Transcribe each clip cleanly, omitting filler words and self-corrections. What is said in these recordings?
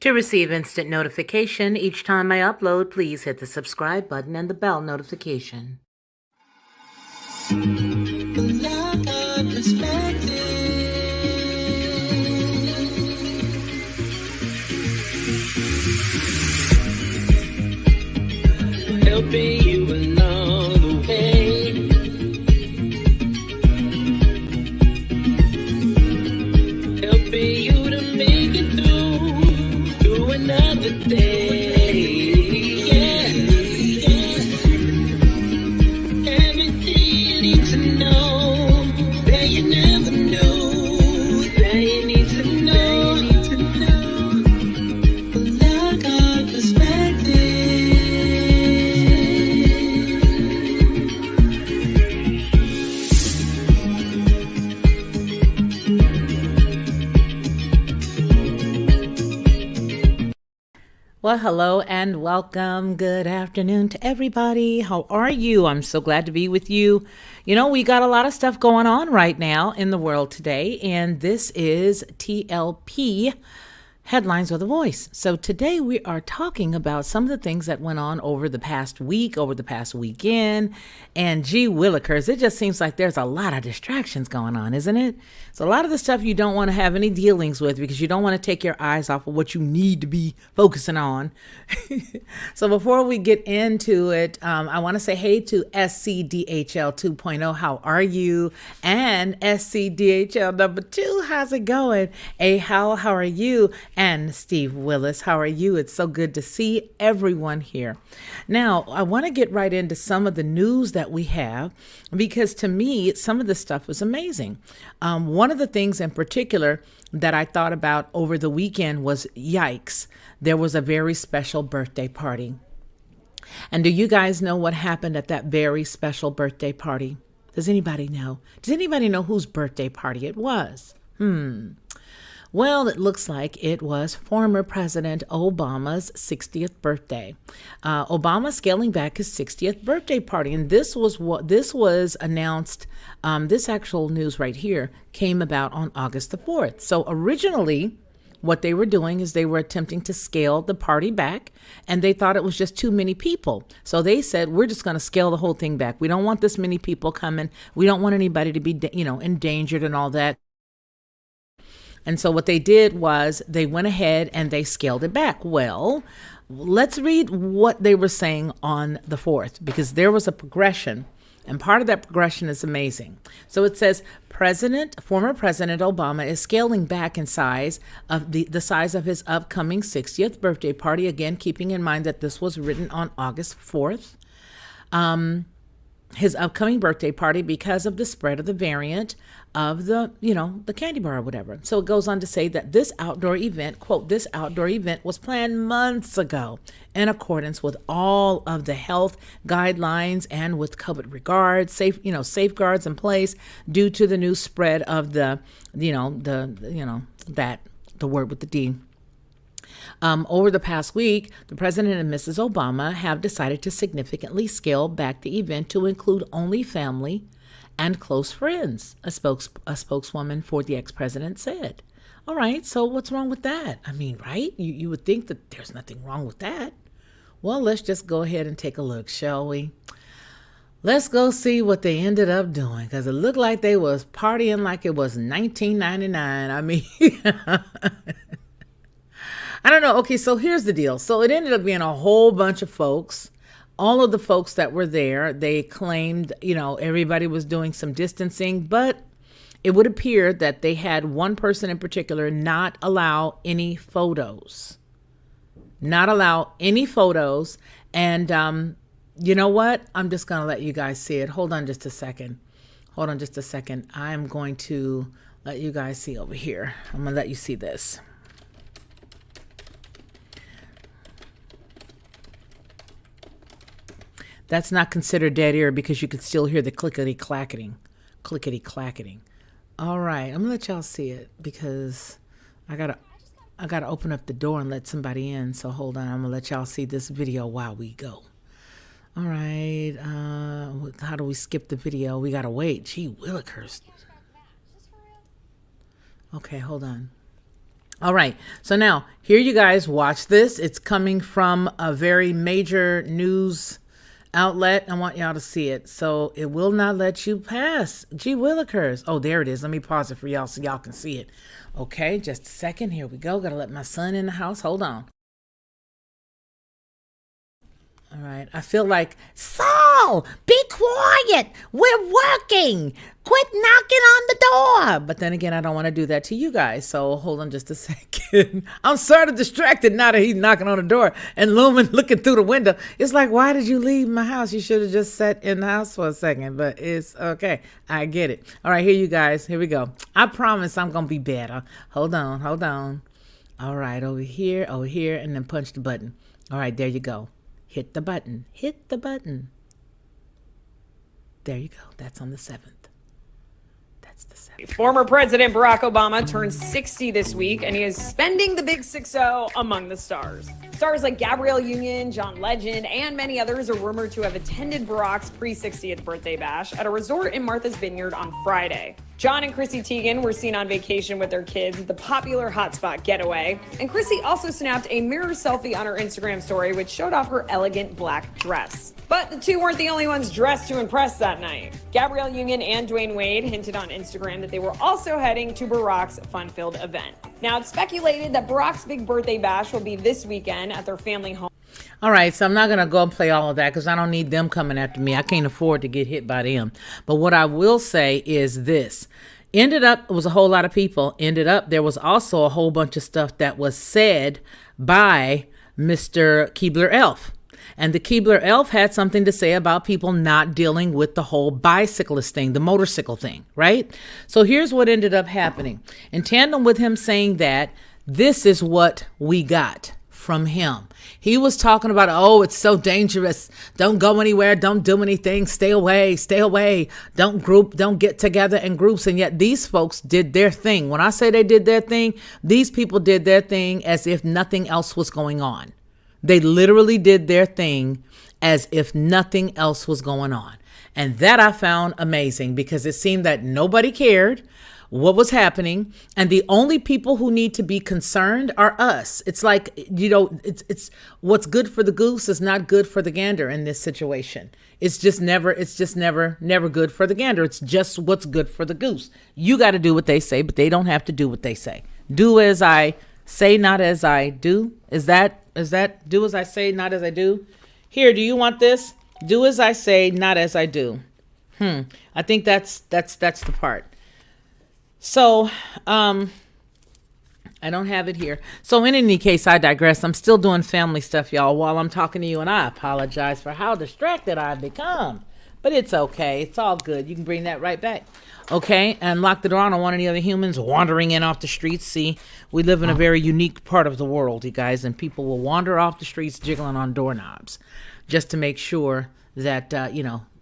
To receive instant notification each time I upload, please hit the subscribe button and the bell notification. Helping you along the way. Helping you to make it through another day. Yeah, yeah. Everything you need to know that you never knew, that you need to know. Like our perspective. Well, hello and welcome. Good afternoon to everybody. How are you? I'm so glad to be with you. You know, we got a lot of stuff going on right now in the world today, and this is TLP Headlines with a Voice. So today we are talking about some of the things that went on over the past week, over the past weekend, and gee willikers, it just seems like there's a lot of distractions going on, isn't it? So a lot of the stuff you don't want to have any dealings with because you don't want to take your eyes off of what you need to be focusing on. So before we get into it, I want to say hey to SCDHL 2.0. How are you? And SCDHL number 2. How's it going? Hey, how are you? And Steve Willis, how are you? It's so good to see everyone here. Now, I want to get right into some of the news that we have because to me, some of the stuff was amazing. One of the things in particular that I thought about over the weekend was yikes, there was a very special birthday party. And do you guys know what happened at that very special birthday party? Does anybody know? Does anybody know whose birthday party it was? Well, it looks like it was former President Obama's 60th birthday. Obama scaling back his 60th birthday party, and this was announced. This actual news right here came about on August the 4th. So originally, what they were doing is they were attempting to scale the party back, and they thought it was just too many people. So they said, we're just going to scale the whole thing back. We don't want this many people coming. We don't want anybody to be, endangered and all that. And so what they did was they went ahead and they scaled it back. Well, let's read what they were saying on the 4th, because there was a progression. And part of that progression is amazing. So it says, former President Obama is scaling back in size of the size of his upcoming 60th birthday party. Again, keeping in mind that this was written on August 4th. His upcoming birthday party because of the spread of the variant of the candy bar or whatever. So it goes on to say that this outdoor event, quote, this outdoor event was planned months ago in accordance with all of the health guidelines and with COVID regards, safeguards in place due to the new spread of the word with the D. Over the past week, the President and Mrs. Obama have decided to significantly scale back the event to include only family and close friends, a spokeswoman for the ex-president said. All right, so what's wrong with that? I mean, right? You would think that there's nothing wrong with that. Well, let's just go ahead and take a look, shall we? Let's go see what they ended up doing, because it looked like they was partying like it was 1999. I mean... I don't know. Okay, so here's the deal. So it ended up being a whole bunch of folks. All of the folks that were there, they claimed, everybody was doing some distancing, but it would appear that they had one person in particular not allow any photos. Not allow any photos. And you know what? I'm just going to let you guys see it. Hold on just a second. I'm going to let you guys see over here. I'm going to let you see this. That's not considered dead air because you could still hear the clickety-clacketing. Clickety-clacketing. All right, I'm going to let y'all see it because I got to open up the door and let somebody in. So hold on, I'm going to let y'all see this video while we go. All right, how do we skip the video? We got to wait. Gee willikers. Okay, hold on. All right. So now here you guys watch this. It's coming from a very major news outlet. I want y'all to see it. So it will not let you pass. Gee willikers. Oh, there it is. Let me pause it for y'all so y'all can see it. Okay, just a second. Here we go. Gotta let my son in the house. Hold on. All right. I feel like, Saul, be quiet. We're working. Quit knocking on the door. But then again, I don't want to do that to you guys. So hold on just a second. I'm sort of distracted now that he's knocking on the door and Lumen looking through the window. It's like, why did you leave my house? You should have just sat in the house for a second. But it's okay. I get it. All right, here you guys. Here we go. I promise I'm going to be better. Hold on. Hold on. All right, over here, and then punch the button. All right, there you go. Hit the button. Hit the button. There you go. That's on the 7th. That's the 7th. Former President Barack Obama turns 60 this week, and he is spending the big 6-0 among the stars. Stars like Gabrielle Union, John Legend, and many others are rumored to have attended Barack's pre-60th birthday bash at a resort in Martha's Vineyard on Friday. John and Chrissy Teigen were seen on vacation with their kids at the popular hotspot Getaway, and Chrissy also snapped a mirror selfie on her Instagram story, which showed off her elegant black dress. But the two weren't the only ones dressed to impress that night. Gabrielle Union and Dwayne Wade hinted on Instagram that they were also heading to Barack's fun-filled event. Now, it's speculated that Barack's big birthday bash will be this weekend at their family home. All right, so I'm not going to go and play all of that because I don't need them coming after me. I can't afford to get hit by them. But what I will say is this. Ended up, it was a whole lot of people. Ended up, there was also a whole bunch of stuff that was said by Mr. Keebler-Elf. And the Keebler-Elf had something to say about people not dealing with the whole bicyclist thing, the motorcycle thing, right? So here's what ended up happening. In tandem with him saying that, this is what we got from him. He was talking about, oh, it's so dangerous. Don't go anywhere. Don't do anything. Stay away. Stay away. Don't get together in groups. And yet these folks did their thing. When I say they did their thing, these people did their thing as if nothing else was going on. They literally did their thing as if nothing else was going on. And that I found amazing because it seemed that nobody cared what was happening. And the only people who need to be concerned are us. It's like, it's what's good for the goose is not good for the gander in this situation. It's just never good for the gander. It's just what's good for the goose. You got to do what they say, but they don't have to do what they say. Do as I say, not as I do. Is that do as I say, not as I do? Here, do you want this? Do as I say, not as I do. I think that's the part. So, I don't have it here. So in any case, I digress. I'm still doing family stuff, y'all, while I'm talking to you, and I apologize for how distracted I've become. But it's okay. It's all good. You can bring that right back. Okay? And lock the door. I don't want any other humans wandering in off the streets. See, we live in a very unique part of the world, you guys, and people will wander off the streets jiggling on doorknobs just to make sure that,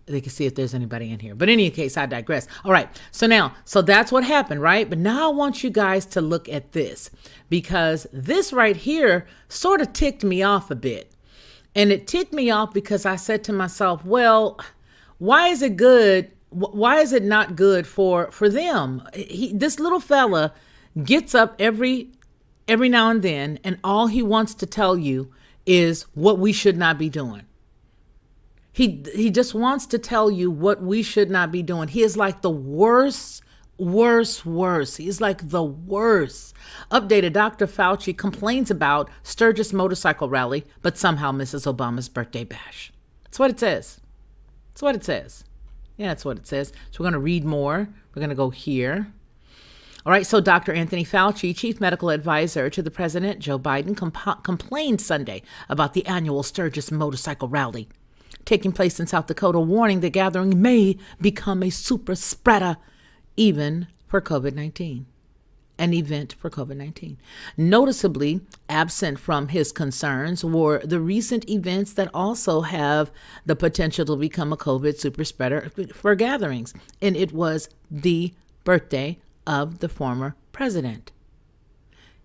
they can see if there's anybody in here. But in any case, I digress. All right. So that's what happened, right? But now I want you guys to look at this because this right here sort of ticked me off a bit. And it ticked me off because I said to myself, well, why is it good? Why is it not good for them? This little fella gets up every now and then, and all he wants to tell you is what we should not be doing. He just wants to tell you what we should not be doing. He is like the worst. He's like the worst. Updated, Dr. Fauci complains about Sturgis motorcycle rally, but somehow misses Obama's birthday bash. That's what it says. That's what it says. Yeah, that's what it says. So we're going to read more. We're going to go here. All right, so Dr. Anthony Fauci, chief medical advisor to the president, Joe Biden, complained Sunday about the annual Sturgis motorcycle rally taking place in South Dakota, warning the gathering may become a super spreader even for COVID-19. An event for COVID-19. Noticeably absent from his concerns were the recent events that also have the potential to become a COVID super spreader for gatherings. And it was the birthday of the former president.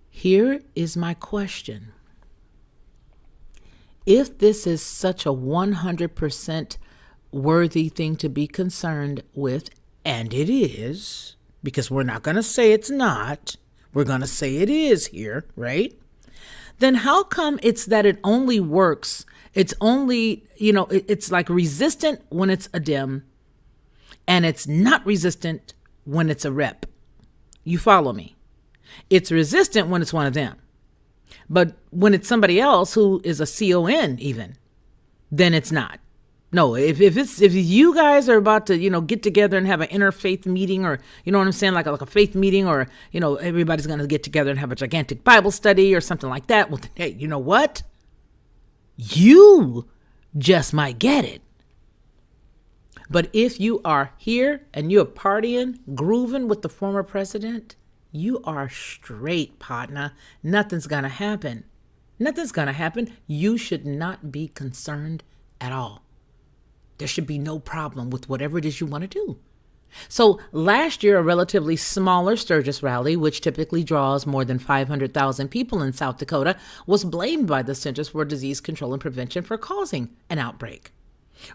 Here is my question. If this is such a 100% worthy thing to be concerned with, and it is, because we're not going to say it's not, We're going to say it is here, right? Then how come it's that it only works? It's only, it's like resistant when it's a Dem, and it's not resistant when it's a rep. You follow me? It's resistant when it's one of them. But when it's somebody else who is a CON even, then it's not. No, if you guys are about to, get together and have an interfaith meeting, or, you know what I'm saying, like a faith meeting, or, everybody's going to get together and have a gigantic Bible study or something like that. Well, hey, you know what? You just might get it. But if you are here and you're partying, grooving with the former president, you are straight, partner. Nothing's going to happen. Nothing's going to happen. You should not be concerned at all. There should be no problem with whatever it is you want to do. So last year, a relatively smaller Sturgis rally, which typically draws more than 500,000 people in South Dakota, was blamed by the Centers for Disease Control and Prevention for causing an outbreak.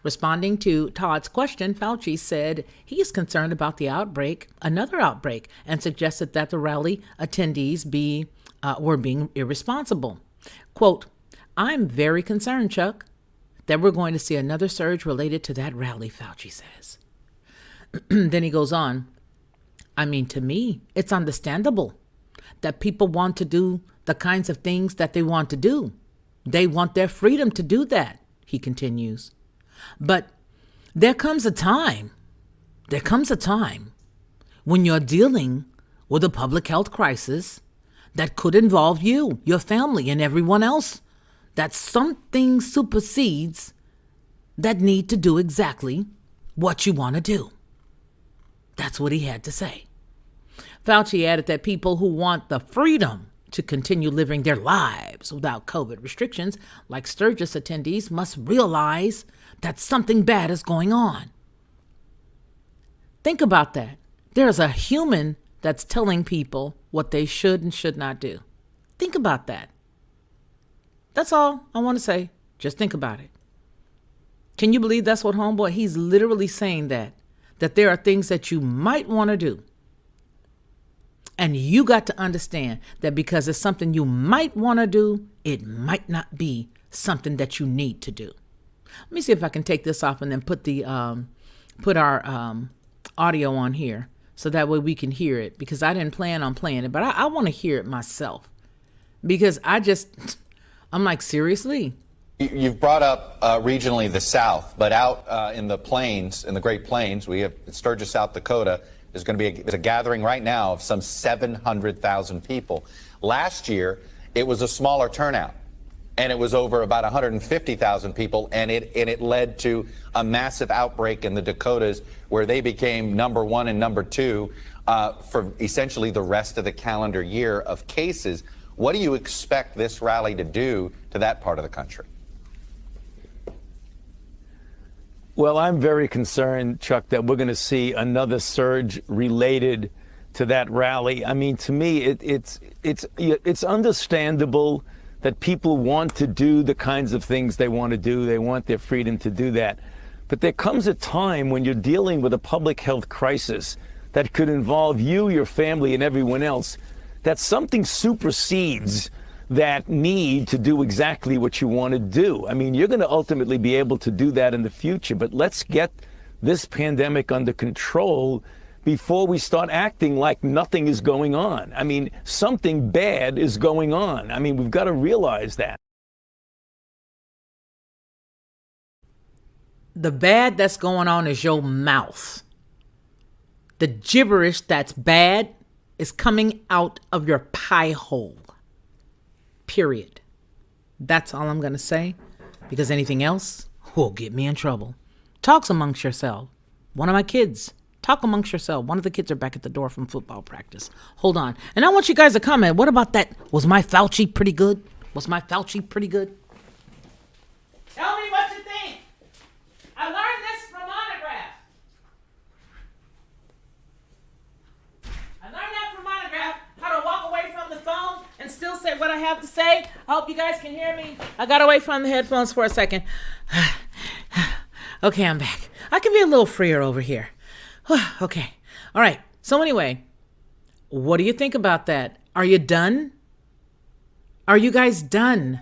Responding to Todd's question, Fauci said he is concerned about the outbreak, another outbreak, and suggested that the rally attendees were being irresponsible. Quote, "I'm very concerned, Chuck, that we're going to see another surge related to that rally," Fauci says. Then he goes on, to me, it's understandable that people want to do the kinds of things that they want to do. They want their freedom to do that, he continues. But there comes a time when you're dealing with a public health crisis that could involve you, your family, and everyone else, that something supersedes that need to do exactly what you want to do. That's what he had to say. Fauci added that people who want the freedom to continue living their lives without COVID restrictions, like Sturgis attendees, must realize that something bad is going on. Think about that. There's a human that's telling people what they should and should not do. Think about that. That's all I want to say. Just think about it. Can you believe that's what homeboy, he's literally saying that there are things that you might want to do. And you got to understand that because it's something you might want to do, it might not be something that you need to do. Let me see if I can take this off and then put our audio on here so that way we can hear it, because I didn't plan on playing it, but I want to hear it myself, because I'm like, seriously? You've brought up regionally the South, but out in the plains, in the Great Plains, we have Sturgis, South Dakota. There's going to be a gathering right now of some 700,000 people. Last year, it was a smaller turnout, and it was over about 150,000 people, and it led to a massive outbreak in the Dakotas, where they became number one and number two for essentially the rest of the calendar year of cases. What do you expect this rally to do to that part of the country? Well, I'm very concerned, Chuck, that we're going to see another surge related to that rally. I mean, to me, it's understandable that people want to do the kinds of things they want to do. They want their freedom to do that. But there comes a time when you're dealing with a public health crisis that could involve you, your family, and everyone else, that something supersedes that need to do exactly what you want to do. I mean, you're going to ultimately be able to do that in the future, but let's get this pandemic under control before we start acting like nothing is going on. I mean, something bad is going on. I mean, we've got to realize that. The bad that's going on is your mouth. The gibberish that's bad is coming out of your pie hole. Period. That's all I'm going to say, because anything else will get me in trouble. Talk amongst yourself. One of my kids, talk amongst yourself. One of the kids are back at the door from football practice. Hold on. And I want you guys to comment. What about that? Was my Fauci pretty good? Was my Fauci pretty good? Tell me what you think. I learned this from Monograph. I learned that from Monograph, how to walk away from the phone and still say what I have to say. I hope you guys can hear me. I got away from the headphones for a second. Okay, I'm back. I can be a little freer over here. Okay. All right. So anyway, what do you think about that? Are you done? Are you guys done?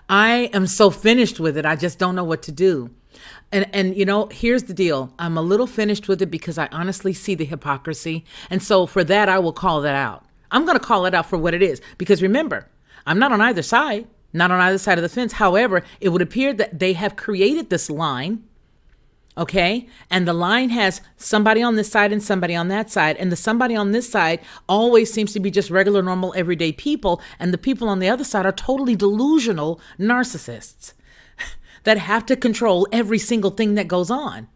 I am so finished with it. I just don't know what to do. And you know, here's the deal. I'm a little finished with it because I honestly see the hypocrisy. And so for that, I will call that out. I'm going to call it out for what it is. Because remember, I'm not on either side, not on either side of the fence. However, it would appear that they have created this line. Okay. And the line has somebody on this side and somebody on that side. And the somebody on this side always seems to be just regular, normal, everyday people. And the people on the other side are totally delusional narcissists that have to control every single thing that goes on.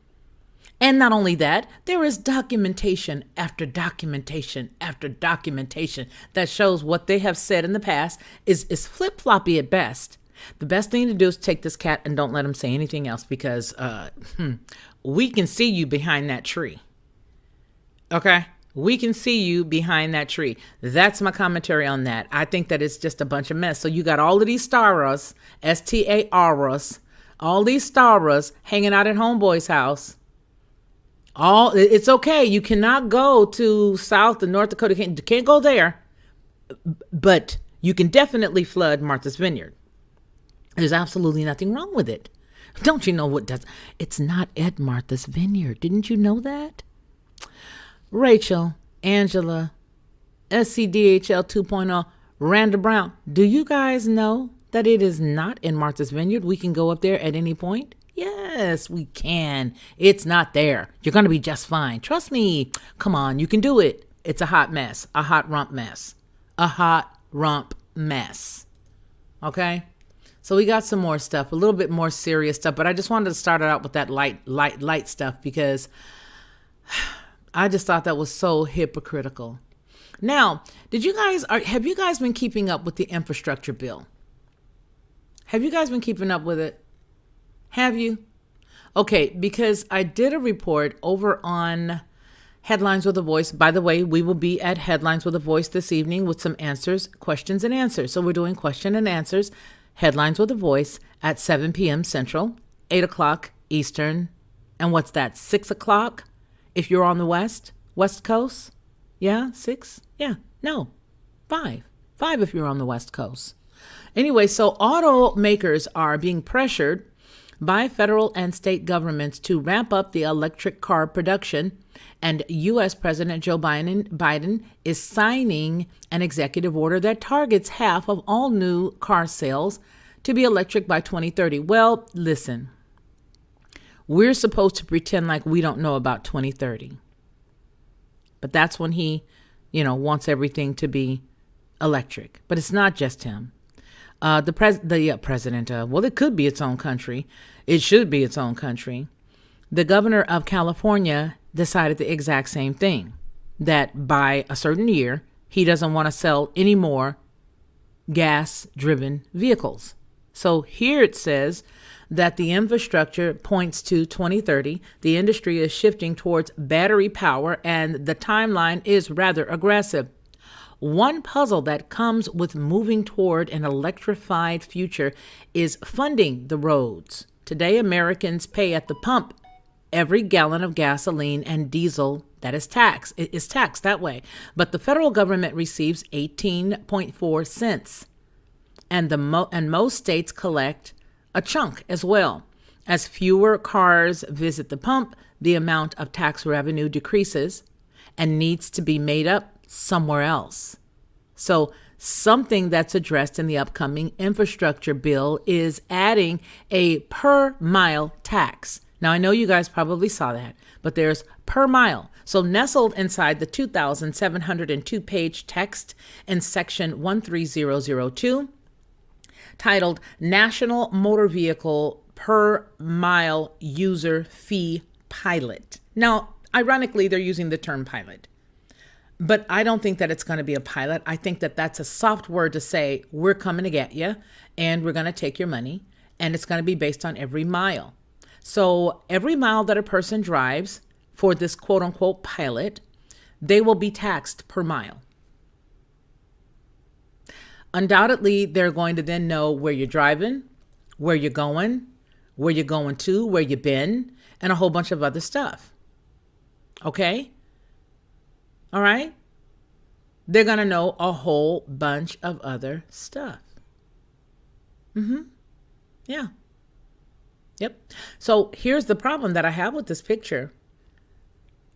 And not only that, there is documentation after documentation after documentation that shows what they have said in the past is flip-floppy at best. The best thing to do is take this cat and don't let him say anything else because we can see you behind that tree. Okay? We can see you behind that tree. That's my commentary on that. I think that it's just a bunch of mess. So you got all of these starers, S-T-A-R-S, all these starers hanging out at homeboy's house. It's okay. You cannot go to South and North Dakota. Can't go there. But you can definitely flood Martha's Vineyard. There's absolutely nothing wrong with it. Don't you know what does? It's not at Martha's Vineyard. Didn't you know that? Rachel, Angela, SCDHL 2.0, Randa Brown. Do you guys know that it is not in Martha's Vineyard? We can go up there at any point. Yes, we can. It's not there. You're going to be just fine. Trust me. Come on, you can do it. It's a hot mess, a hot rump mess, a hot rump mess. Okay? So we got some more stuff, a little bit more serious stuff, but I just wanted to start it out with that light stuff because I just thought that was so hypocritical. Now, have you guys been keeping up with the infrastructure bill? Have you guys been keeping up with it? Have you? Okay, because I did a report over on Headlines with a Voice. By the way, we will be at Headlines with a Voice this evening with some answers, questions and answers. So we're doing question and answers, Headlines with a Voice at 7 p.m. Central, 8 o'clock Eastern. And what's that, 6 o'clock if you're on the West Coast? Yeah, 6? Yeah, no, 5. 5 if you're on the West Coast. Anyway, so automakers are being pressured by federal and state governments to ramp up the electric car production, and U.S. President Joe Biden is signing an executive order that targets half of all new car sales to be electric by 2030. Well, listen, we're supposed to pretend like we don't know about 2030, but that's when he, wants everything to be electric. But it's not just him. The president, well, it could be its own country. It should be its own country. The governor of California decided the exact same thing, that by a certain year, he doesn't want to sell any more gas-driven vehicles. So here it says that the infrastructure points to 2030. The industry is shifting towards battery power, and the timeline is rather aggressive. One puzzle that comes with moving toward an electrified future is funding the roads. Today, Americans pay at the pump every gallon of gasoline and diesel that is taxed. It is taxed that way. But the federal government receives 18.4 cents. And most states collect a chunk as well. As fewer cars visit the pump, the amount of tax revenue decreases and needs to be made up somewhere else. So something that's addressed in the upcoming infrastructure bill is adding a per mile tax. Now, I know you guys probably saw that, but there's per mile. So nestled inside the 2,702-page text in section 13002, titled National Motor Vehicle Per Mile User Fee Pilot. Now, ironically, they're using the term pilot. But I don't think that it's going to be a pilot. I think that that's a soft word to say, we're coming to get you and we're going to take your money, and it's going to be based on every mile. So every mile that a person drives for this quote unquote pilot, they will be taxed per mile. Undoubtedly, they're going to then know where you're driving, where you're going to, where you've been, and a whole bunch of other stuff. Okay? All right? they're going to know a whole bunch of other stuff. Yeah. Yep. So here's the problem that I have with this picture.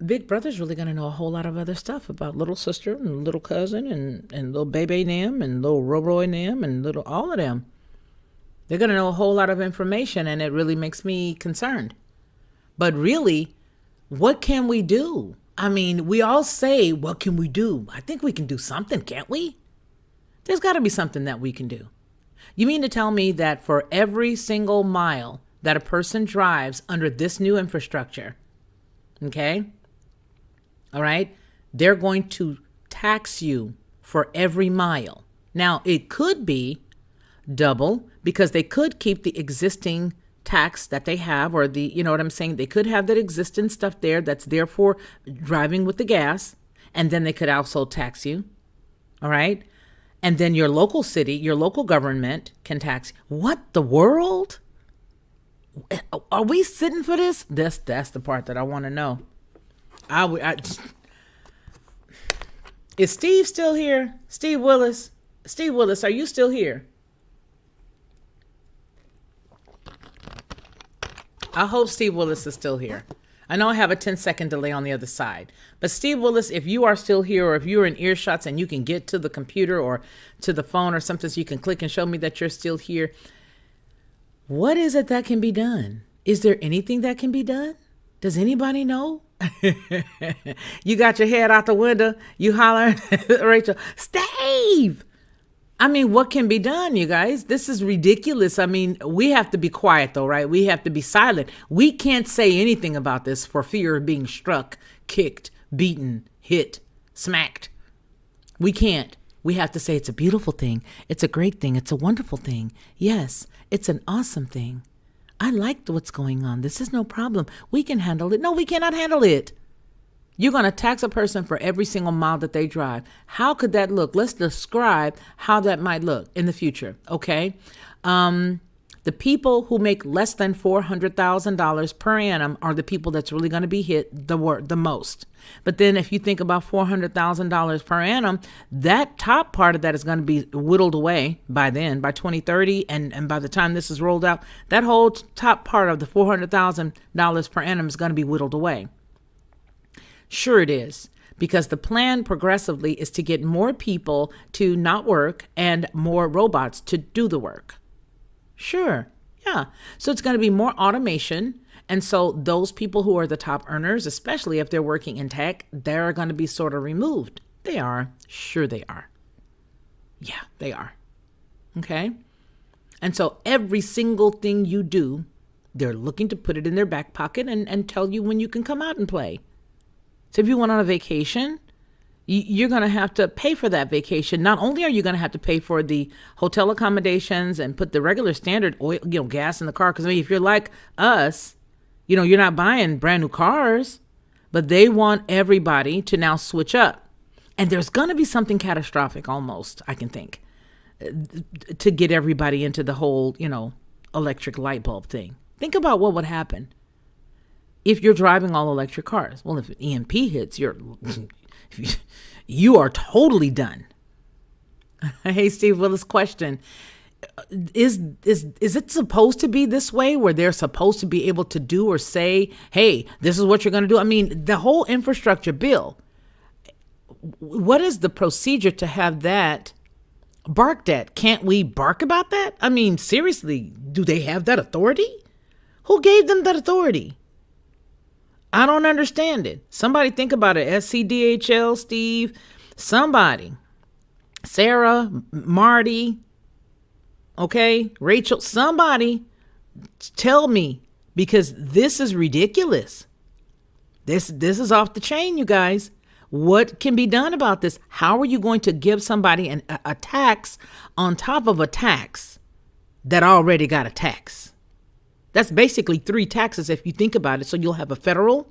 Big Brother's really going to know a whole lot of other stuff about little sister and little cousin and little baby them and little Roy and them and little all of them. They're going to know a whole lot of information, and it really makes me concerned. But really, what can we do? I mean, we all say, what can we do? I think we can do something, can't we? There's got to be something that we can do. You mean to tell me that for every single mile that a person drives under this new infrastructure, okay, all right, they're going to tax you for every mile. Now, it could be double because they could keep the existing tax that they have, or the, you know what I'm saying? They could have that existing stuff there that's there for driving with the gas, and then they could also tax you. All right. And then your local city, your local government can tax. What the world? Are we sitting for this? That's the part that I want to know. Is Steve still here? Steve Willis? Steve Willis, are you still here? I hope Steve Willis is still here. I know I have a 10-second delay on the other side. But Steve Willis, if you are still here, or if you're in earshots and you can get to the computer or to the phone or something so you can click and show me that you're still here, what is it that can be done? Is there anything that can be done? Does anybody know? You got your head out the window. You holler, Rachel, Steve! I mean, what can be done, you guys? This is ridiculous. I mean, we have to be quiet, though, right? We have to be silent. We can't say anything about this for fear of being struck, kicked, beaten, hit, smacked. We can't. We have to say it's a beautiful thing. It's a great thing. It's a wonderful thing. Yes, it's an awesome thing. I like what's going on. This is no problem. We can handle it. No, we cannot handle it. You're going to tax a person for every single mile that they drive. How could that look? Let's describe how that might look in the future, okay? The people who make less than $400,000 per annum are the people that's really going to be hit the most. But then if you think about $400,000 per annum, that top part of that is going to be whittled away by then, by 2030. And by the time this is rolled out, that whole top part of the $400,000 per annum is going to be whittled away. Sure it is, because the plan progressively is to get more people to not work and more robots to do the work. Sure, yeah. So it's going to be more automation. And so those people who are the top earners, especially if they're working in tech, they're going to be sort of removed. They are. Sure they are. Yeah, they are. Okay. And so every single thing you do, they're looking to put it in their back pocket and tell you when you can come out and play. So if you went on a vacation, you're going to have to pay for that vacation. Not only are you going to have to pay for the hotel accommodations and put the regular standard oil, gas in the car. Because I mean, if you're like us, you're not buying brand new cars, but they want everybody to now switch up. And there's going to be something catastrophic almost, I can think, to get everybody into the whole, electric light bulb thing. Think about what would happen if you're driving all electric cars. Well, if an EMP hits, you are totally done. Hey, Steve Willis, question. Is it supposed to be this way where they're supposed to be able to do or say, hey, this is what you're going to do? I mean, the whole infrastructure bill, what is the procedure to have that barked at? Can't we bark about that? I mean, seriously, do they have that authority? Who gave them that authority? I don't understand it. Somebody think about it. SCDHL, Steve, somebody, Sarah, Marty, okay, Rachel, somebody tell me, because this is ridiculous. This is off the chain, you guys. What can be done about this? How are you going to give somebody a tax on top of a tax that already got a tax? That's basically 3 taxes if you think about it. So you'll have a federal,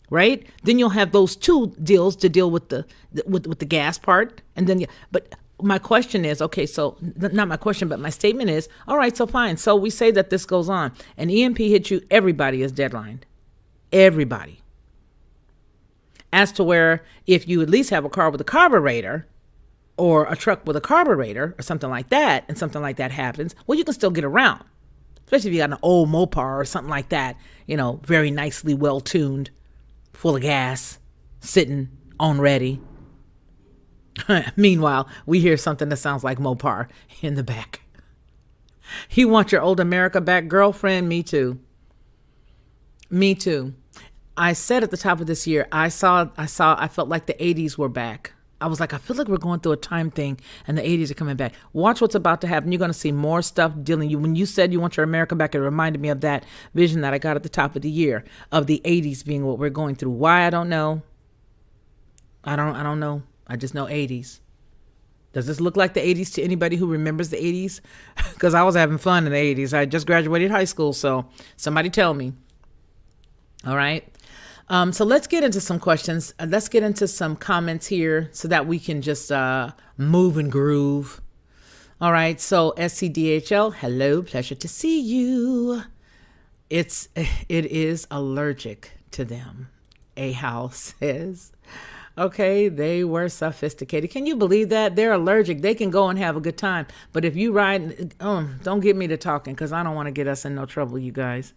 right? Then you'll have those 2 deals to deal with the gas part. And then, but my question is, okay, so not my question, but my statement is, all right, so fine. So we say that this goes on. An EMP hits you, everybody is deadlined. Everybody. as to where if you at least have a car with a carburetor or a truck with a carburetor or something like that, and something like that happens, well, you can still get around. Especially if you got an old Mopar or something like that, very nicely well tuned, full of gas, sitting on ready. Meanwhile, we hear something that sounds like Mopar in the back. You want your old America back, girlfriend? Me too. Me too. I said at the top of this year, I felt like the 80s were back. I was like, I feel like we're going through a time thing and the 80s are coming back. Watch what's about to happen. You're going to see more stuff dealing you. When you said you want your America back, it reminded me of that vision that I got at the top of the year of the 80s being what we're going through. Why? I don't know. I don't know. I just know 80s. Does this look like the 80s to anybody who remembers the 80s? Because I was having fun in the 80s. I just graduated high school, so somebody tell me. All right. So let's get into some questions. Let's get into some comments here so that we can just move and groove. All right. So SCDHL, hello, pleasure to see you. It is allergic to them. Ahal says, okay, they were sophisticated. Can you believe that? They're allergic. They can go and have a good time. But if you ride, don't get me to talking because I don't want to get us in no trouble, you guys.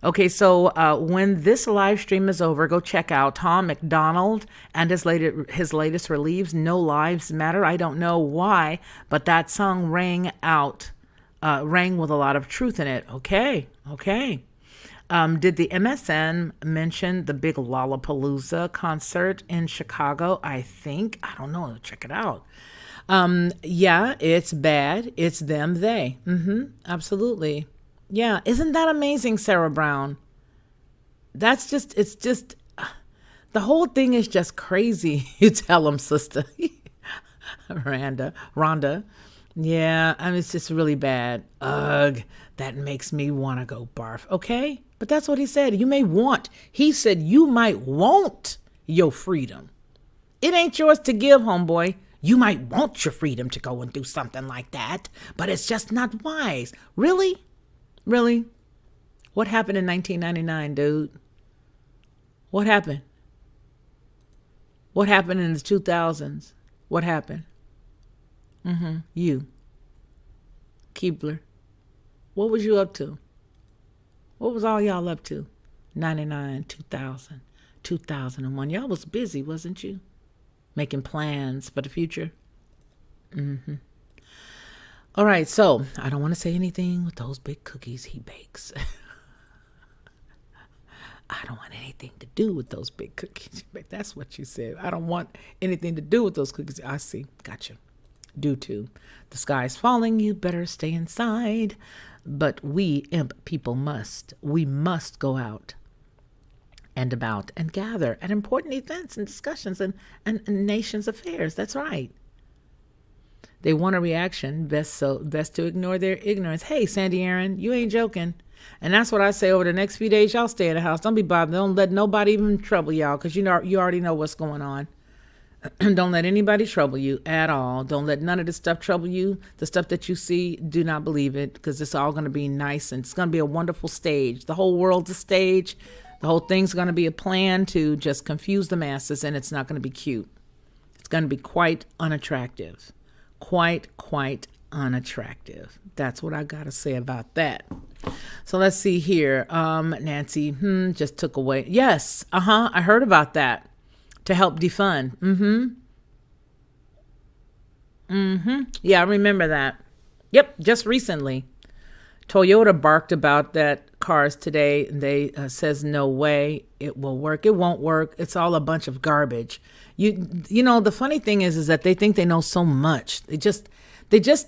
Okay, so when this live stream is over, go check out Tom McDonald and his latest release, No Lives Matter. I don't know why, but that song rang with a lot of truth in it. Okay. Did the MSN mention the big Lollapalooza concert in Chicago? I think. I don't know. Check it out. Yeah, it's bad. It's them, they. Absolutely. Yeah, isn't that amazing, Sarah Brown? The whole thing is just crazy. You tell them, sister. Rhonda. Yeah, it's just really bad. Ugh, that makes me want to go barf. Okay, but that's what he said. He said you might want your freedom. It ain't yours to give, homeboy. You might want your freedom to go and do something like that, but it's just not wise. Really? What happened in 1999, dude? What happened? What happened in the 2000s? What happened? You. Keebler. What was you up to? What was all y'all up to? 99, 2000, 2001. Y'all was busy, wasn't you? Making plans for the future. All right, so I don't want to say anything with those big cookies he bakes. I don't want anything to do with those big cookies. That's what you said. I don't want anything to do with those cookies. I see. Gotcha. Due to the sky's falling, you better stay inside. But we imp people we must go out and about and gather at important events and discussions and nation's affairs. That's right. They want a reaction. Best to ignore their ignorance. Hey, Sandy Aaron, you ain't joking. And that's what I say over the next few days. Y'all stay in the house. Don't be bothered. Don't let nobody even trouble y'all because you already know what's going on. Don't let anybody trouble you at all. Don't let none of this stuff trouble you. The stuff that you see, do not believe it because it's all going to be nice and it's going to be a wonderful stage. The whole world's a stage. The whole thing's going to be a plan to just confuse the masses and it's not going to be cute. It's going to be quite unattractive. Quite unattractive. That's what I gotta say about that. So let's see here. Nancy just took away. Yes, I heard about that. To help defund. Yeah, I remember that. Yep, just recently. Toyota barked about that cars today. They says no way it will work. It won't work. It's all a bunch of garbage. You know the funny thing is that they think they know so much. They just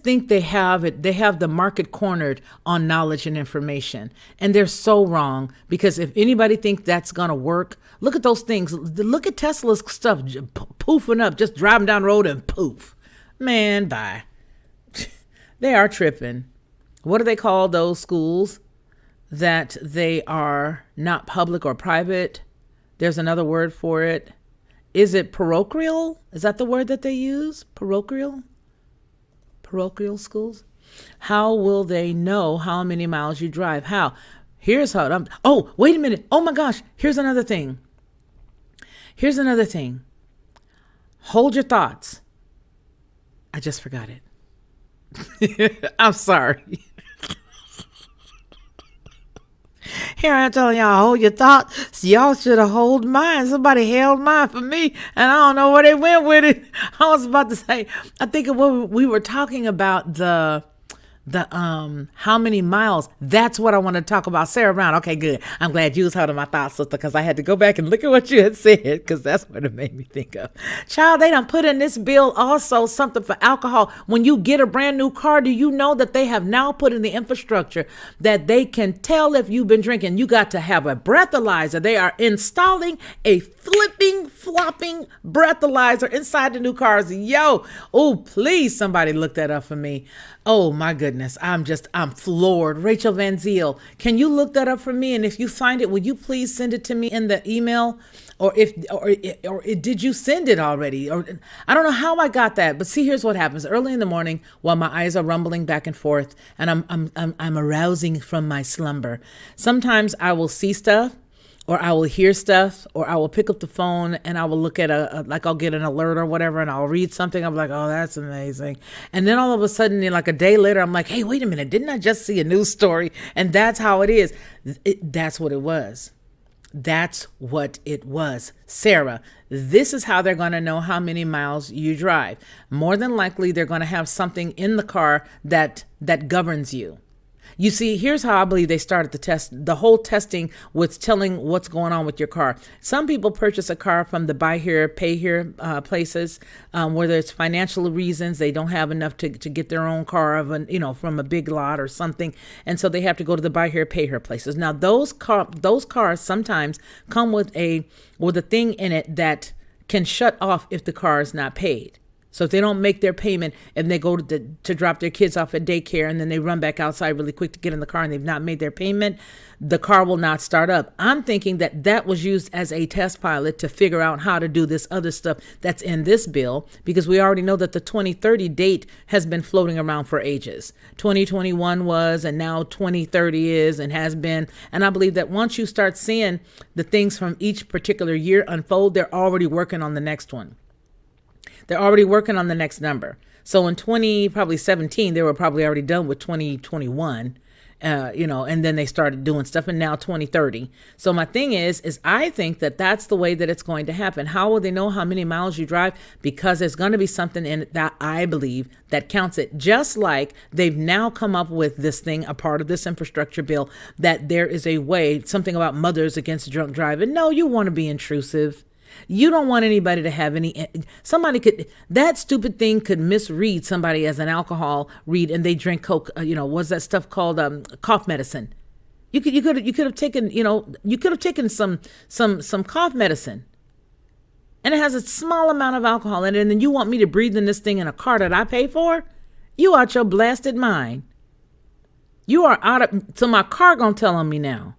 think they have it. They have the market cornered on knowledge and information, and they're so wrong. Because if anybody thinks that's gonna work, look at those things. Look at Tesla's stuff poofing up, just driving down the road and poof. Man, bye. They are tripping. What do they call those schools that they are not public or private? There's another word for it. Is it parochial? Is that the word that they use? Parochial? Parochial schools? How will they know how many miles you drive? How? Here's how. Oh, wait a minute. Oh my gosh. Here's another thing. Here's another thing. Hold your thoughts. I just forgot it. I'm sorry. Here I am telling y'all, hold your thoughts. Y'all should have hold mine. Somebody held mine for me, and I don't know where they went with it. I was about to say, I think when we were talking about the how many miles, that's what I want to talk about. Sarah Brown. Okay, good. I'm glad you was holding my thoughts, sister, because I had to go back and look at what you had said, because that's what it made me think of. Child, they done put in this bill also something for alcohol. When you get a brand new car, do you know that they have now put in the infrastructure that they can tell if you've been drinking? You got to have a breathalyzer. They are installing a flopping breathalyzer inside the new cars. Yo, oh, please, somebody look that up for me. Oh my goodness, I'm floored. Rachel Van Ziel, can you look that up for me? And if you find it, would you please send it to me in the email? Or did you send it already? Or I don't know how I got that, but see, here's what happens. Early in the morning, while my eyes are rumbling back and forth, and I'm arousing from my slumber, sometimes I will see stuff, or I will hear stuff, or I will pick up the phone and I will look at I'll get an alert or whatever, and I'll read something. I'm like, oh, that's amazing. And then all of a sudden, like a day later, I'm like, hey, wait a minute. Didn't I just see a news story? And that's how it is. That's what it was. That's what it was. Sarah, this is how they're going to know how many miles you drive. More than likely, they're going to have something in the car that governs you. You see, here's how I believe they started the whole testing with telling what's going on with your car. Some people purchase a car from the buy here, pay here places, whether it's financial reasons, they don't have enough to get their own car from a big lot or something. And so they have to go to the buy here, pay here places. Now, those cars sometimes come with a thing in it that can shut off if the car is not paid. So if they don't make their payment and they go to drop their kids off at daycare and then they run back outside really quick to get in the car and they've not made their payment, the car will not start up. I'm thinking that was used as a test pilot to figure out how to do this other stuff that's in this bill, because we already know that the 2030 date has been floating around for ages. 2021 was, and now 2030 is and has been. And I believe that once you start seeing the things from each particular year unfold, they're already working on the next one. They're already working on the next number. So in 2017, they were probably already done with 2021, and then they started doing stuff, and now 2030. So my thing is I think that that's the way that it's going to happen. How will they know how many miles you drive? Because there's going to be something in it that I believe that counts it. Just like they've now come up with this thing, a part of this infrastructure bill, that there is a way, something about mothers against drunk driving. No, you want to be intrusive. You don't want anybody to have that stupid thing could misread somebody as an alcohol read, and they drink Coke, what's that stuff called, cough medicine. You could have taken some cough medicine, and it has a small amount of alcohol in it, and then you want me to breathe in this thing in a car that I pay for? You out your blasted mind. You are so my car gonna tell on me now.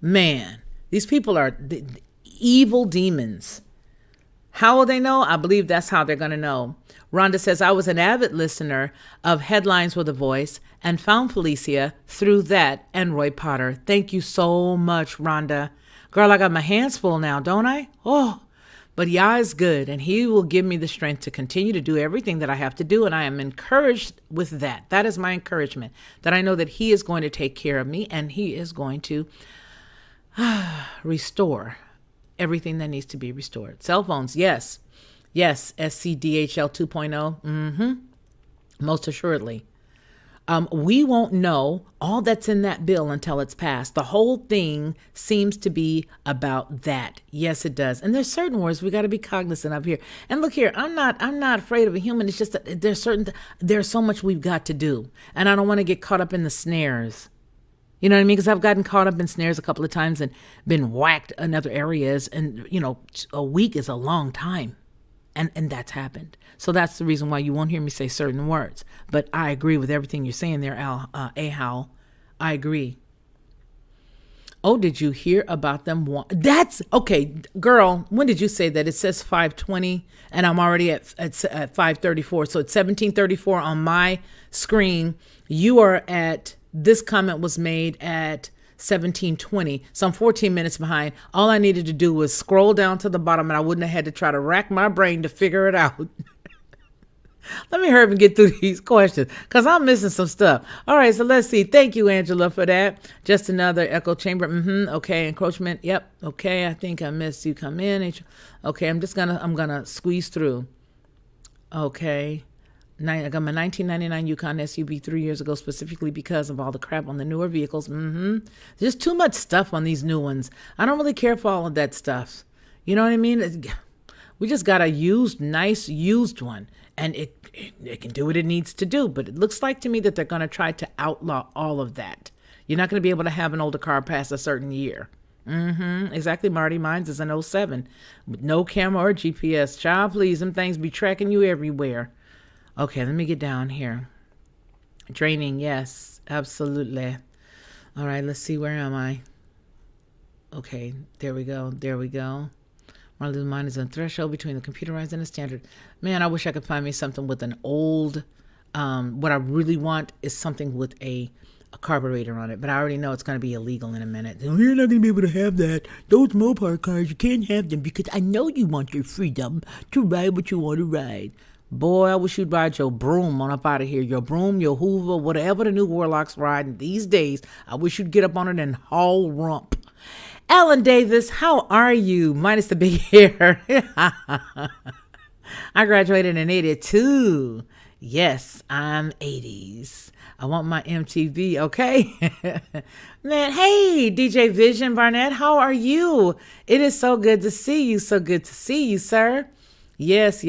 Man, these people are evil demons. How will they know? I believe that's how they're going to know. Rhonda says, I was an avid listener of Headlines with a Voice and found Felicia through that and Roy Potter. Thank you so much, Rhonda. Girl, I got my hands full now, don't I? Oh, but Yah is good, and he will give me the strength to continue to do everything that I have to do. And I am encouraged with that. That is my encouragement, that I know that he is going to take care of me, and he is going to restore everything that needs to be restored. Cell phones, yes, SCDHL 2.0, most assuredly. We won't know all that's in that bill until it's passed. The whole thing seems to be about that. Yes, it does. And there's certain words we got to be cognizant of here. And look here, I'm not afraid of a human. It's just that there's so much we've got to do, and I don't want to get caught up in the snares. You know what I mean? Because I've gotten caught up in snares a couple of times and been whacked in other areas. And, a week is a long time. And that's happened. So that's the reason why you won't hear me say certain words. But I agree with everything you're saying there, Ahal. I agree. Oh, did you hear about them? That's okay, girl. When did you say that? It says 5:20 and I'm already at 5:34. So it's 17:34 on my screen. You are at... This comment was made at 17:20. So I'm 14 minutes behind. All I needed to do was scroll down to the bottom and I wouldn't have had to try to rack my brain to figure it out. Let me hurry up and get through these questions because I'm missing some stuff. All right, so let's see. Thank you, Angela, for that. Just another echo chamber. Okay, encroachment. Yep. Okay, I think I missed you. Come in. Okay, I'm gonna squeeze through. Okay. I got my 1999 Yukon SUV 3 years ago specifically because of all the crap on the newer vehicles. There's too much stuff on these new ones. I don't really care for all of that stuff. You know what I mean? We just got a nice used one, and it can do what it needs to do. But it looks like to me that they're going to try to outlaw all of that. You're not going to be able to have an older car past a certain year. Exactly, Marty. Mine's is an '07 with no camera or GPS. Child, please, them things be tracking you everywhere. Okay, let me get down here. Draining, yes, absolutely. All right, let's see, where am I? Okay, there we go. My little mind is a threshold between the computerized and the standard. Man, I wish I could find me something with an old, what I really want is something with a carburetor on it, but I already know it's going to be illegal in a minute. You're not going to be able to have that. Those Mopar cars, you can't have them because I know you want your freedom to ride what you want to ride. Boy, I wish you'd ride your broom on up out of here. Your broom, your Hoover, whatever the new Warlock's riding these days. I wish you'd get up on it and haul rump. Alan Davis, how are you? Minus the big hair. I graduated in 82. Yes, I'm 80s. I want my MTV, okay? Man, hey, DJ Vision Barnett, how are you? It is so good to see you. So good to see you, sir. Yes.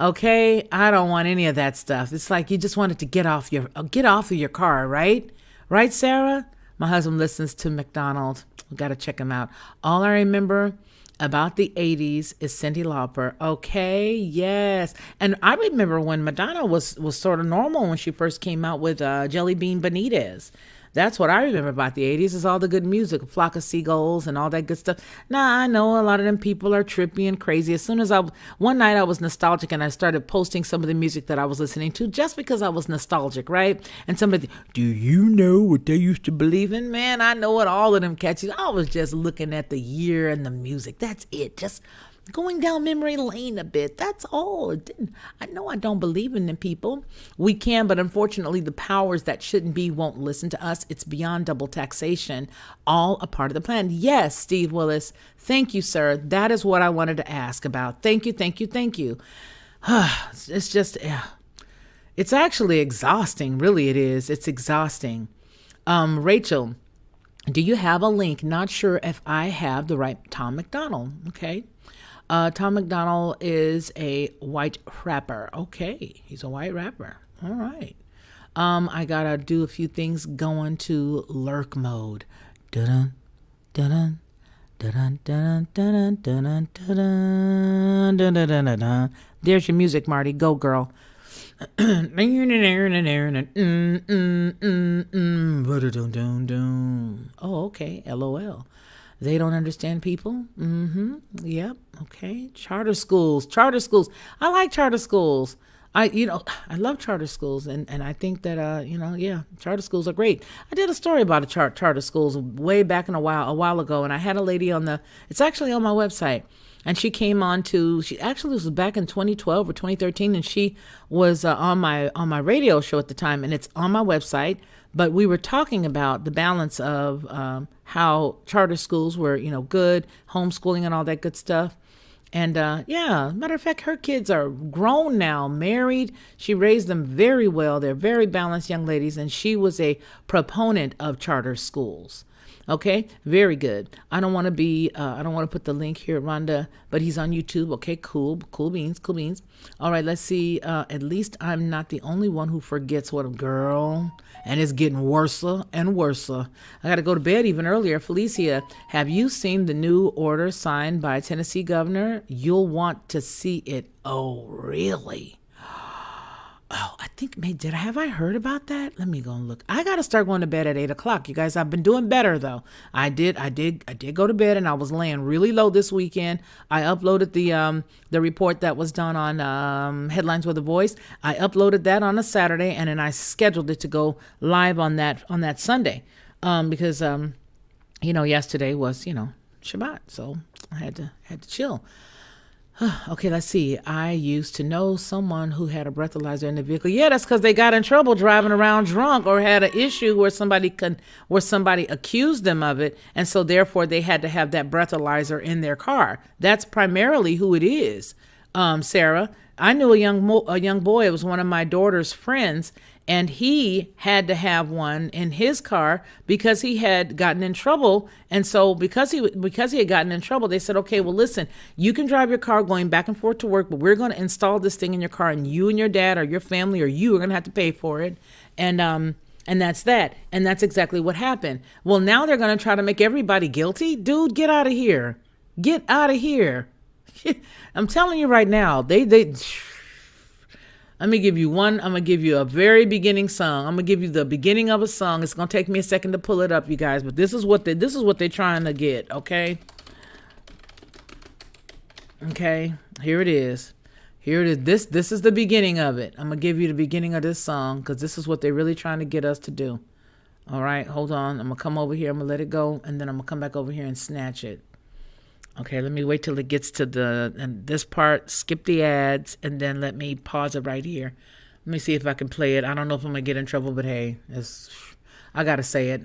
Okay, I don't want any of that stuff. It's like you just wanted to get off of your car, right? Right, Sarah? My husband listens to McDonald. We got to check him out. All I remember about the 80s is Cyndi Lauper. Okay, yes. And I remember when Madonna was sort of normal when she first came out with Jelly Bean Benitez. That's what I remember about the 80s is all the good music, Flock of Seagulls and all that good stuff. Now, I know a lot of them people are trippy and crazy. As soon as one night I was nostalgic and I started posting some of the music that I was listening to just because I was nostalgic, right? And somebody, do you know what they used to believe in? Man, I know what all of them catches. I was just looking at the year and the music. That's it. Just going down memory lane a bit. That's all. I know I don't believe in them people. We can, but unfortunately the powers that shouldn't be won't listen to us. It's beyond double taxation. All a part of the plan. Yes, Steve Willis. Thank you, sir. That is what I wanted to ask about. Thank you. It's just, it's actually exhausting. Really, it is. It's exhausting. Rachel, do you have a link? Not sure if I have the right Tom McDonald. Okay. Tom McDonald is a white rapper. Okay, he's a white rapper. All right. I gotta do a few things going to lurk mode. Dun dun dun dun dun dun dun dun dun dun dun dun. There's your music, Marty. Go, girl. Oh, okay. LOL. They don't understand people. Yep. Okay. Charter schools. I like charter schools. I love charter schools, and I think that charter schools are great. I did a story about charter schools way back a while ago, and I had a lady it's actually on my website, and she came on she actually was back in 2012 or 2013, and she was on my radio show at the time, and it's on my website. But we were talking about the balance of how charter schools were, good, homeschooling and all that good stuff. And matter of fact, her kids are grown now, married. She raised them very well. They're very balanced young ladies. And she was a proponent of charter schools. Okay, very good. I don't want to put the link here, Rhonda, but he's on YouTube. Okay, cool beans. All right, let's see. At least I'm not the only one who forgets what a girl, and it's getting worse and worse. I got to go to bed even earlier. Felicia, have you seen the new order signed by Tennessee governor? You'll want to see it. Oh, really? Oh, I think have I heard about that? Let me go and look. I got to start going to bed at 8:00. You guys, I've been doing better though. I did go to bed, and I was laying really low this weekend. I uploaded the report that was done on Headlines with a Voice. I uploaded that on a Saturday, and then I scheduled it to go live on that Sunday. because yesterday was Shabbat, so I had to chill. Okay, let's see. I used to know someone who had a breathalyzer in the vehicle. Yeah, that's because they got in trouble driving around drunk or had an issue where somebody accused them of it, and so therefore they had to have that breathalyzer in their car. That's primarily who it is. Sarah, I knew a young boy. It was one of my daughter's friends, and he had to have one in his car because he had gotten in trouble. And so because he had gotten in trouble, they said, okay, well, listen, you can drive your car going back and forth to work, but we're going to install this thing in your car, and you and your dad or your family or you are going to have to pay for it. And that's that. And that's exactly what happened. Well, now they're going to try to make everybody guilty. Dude, get out of here. Get out of here. I'm telling you right now, let me give you one. I'm going to give you a very beginning song. I'm going to give you the beginning of a song. It's going to take me a second to pull it up, you guys, but this is what they're trying to get, okay? Okay, here it is. Here it is. This is the beginning of it. I'm going to give you the beginning of this song because this is what they're really trying to get us to do. All right, hold on. I'm going to come over here. I'm going to let it go, and then I'm going to come back over here and snatch it. Okay, let me wait till it gets to this part, skip the ads, and then let me pause it right here. Let me see if I can play it. I don't know if I'm going to get in trouble, but hey, I got to say it.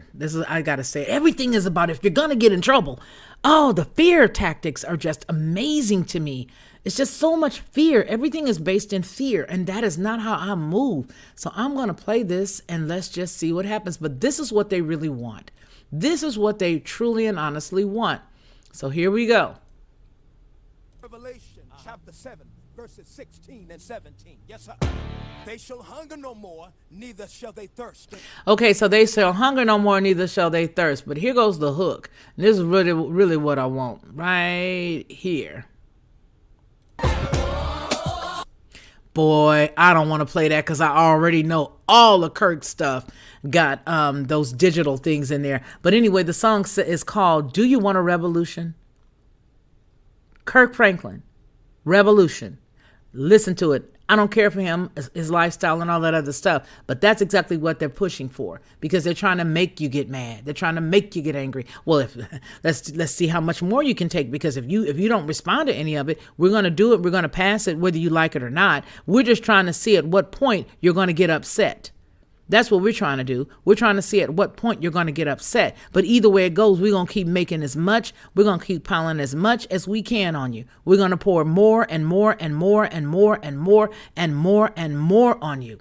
I got to say it. Everything is about if you're going to get in trouble. Oh, the fear tactics are just amazing to me. It's just so much fear. Everything is based in fear, and that is not how I move. So I'm going to play this, and let's just see what happens. But this is what they really want. This is what they truly and honestly want. So here we go. Revelation chapter 7, verses 16 and 17. Yes, sir. They shall hunger no more, neither shall they thirst. Okay, so they shall hunger no more, neither shall they thirst. But here goes the hook. And this is really, really what I want right here. Boy, I don't want to play that because I already know all the Kirk stuff got those digital things in there. But anyway, the song is called Do You Want a Revolution? Kirk Franklin, Revolution. Listen to it. I don't care for him, his lifestyle and all that other stuff, but that's exactly what they're pushing for because they're trying to make you get mad. They're trying to make you get angry. Well, let's see how much more you can take, because if you don't respond to any of it, we're going to do it. We're going to pass it, whether you like it or not. We're just trying to see at what point you're going to get upset. That's what we're trying to do. We're trying to see at what point you're going to get upset. But either way it goes, we're going to keep making as much. We're going to keep piling as much as we can on you. We're going to pour more and more and more and more and more and more and more on you.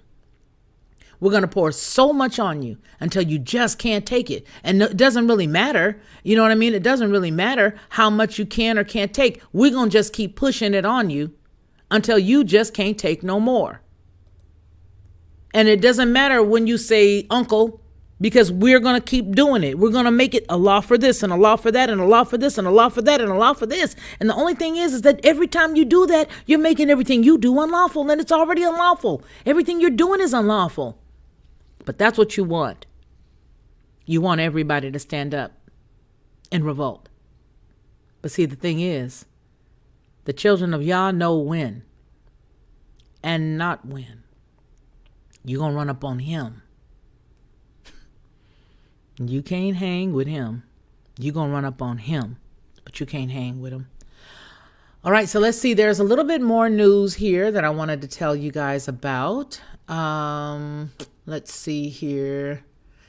We're going to pour so much on you until you just can't take it. And it doesn't really matter. You know what I mean? It doesn't really matter how much you can or can't take. We're going to just keep pushing it on you until you just can't take no more. And it doesn't matter when you say uncle, because we're going to keep doing it. We're going to make it a law for this and a law for that and a law for this and a law for that and a law for this. And the only thing is that every time you do that, you're making everything you do unlawful, and it's already unlawful. Everything you're doing is unlawful. But that's what you want. You want everybody to stand up and revolt. But see, the thing is, the children of Yah know when and not when. You're going to run up on him. You can't hang with him. You're going to run up on him, but you can't hang with him. All right, so let's see. There's a little bit more news here that I wanted to tell you guys about. Let's see here.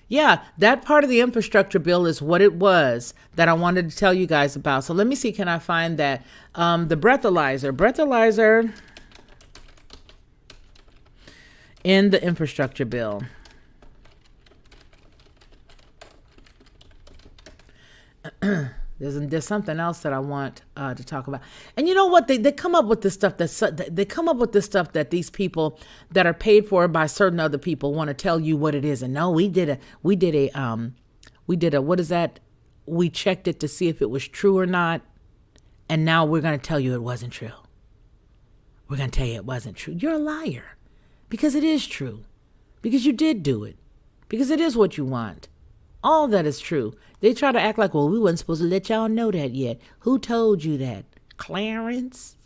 Yeah, that part of the infrastructure bill is what it was that I wanted to tell you guys about. So let me see, can I find that? The breathalyzer in the infrastructure bill. There's something else that I want to talk about. And you know what? They come up with this stuff that these people that are paid for by certain other people want to tell you what it is. And no, we did a what is that? We checked it to see if it was true or not. And now we're going to tell you it wasn't true. We're going to tell you it wasn't true. You're a liar. Because it is true. Because you did do it. Because it is what you want. All that is true. They try to act like, well, we weren't supposed to let y'all know that yet. Who told you that? Clarence?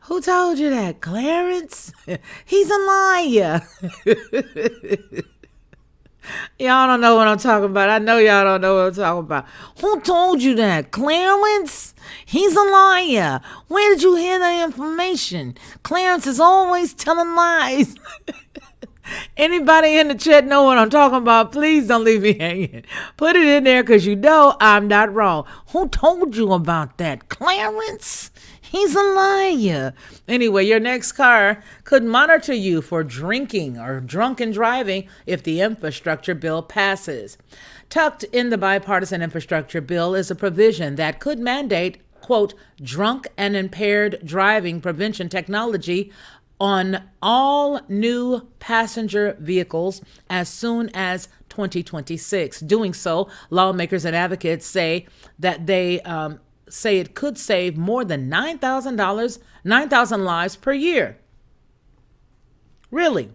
Who told you that? Clarence? He's a liar. Y'all don't know what I'm talking about. I know y'all don't know what I'm talking about. Who told you that? Clarence? He's a liar. Where did you hear that information? Clarence is always telling lies. Anybody in the chat know what I'm talking about? Please don't leave me hanging. Put it in there because you know I'm not wrong. Who told you about that? Clarence? He's a liar. Anyway, your next car could monitor you for drinking or drunken driving if the infrastructure bill passes. Tucked in the bipartisan infrastructure bill is a provision that could mandate, quote, drunk and impaired driving prevention technology on all new passenger vehicles as soon as 2026. Doing so, lawmakers and advocates say that they say it could save more than $9,000 lives per year. Really?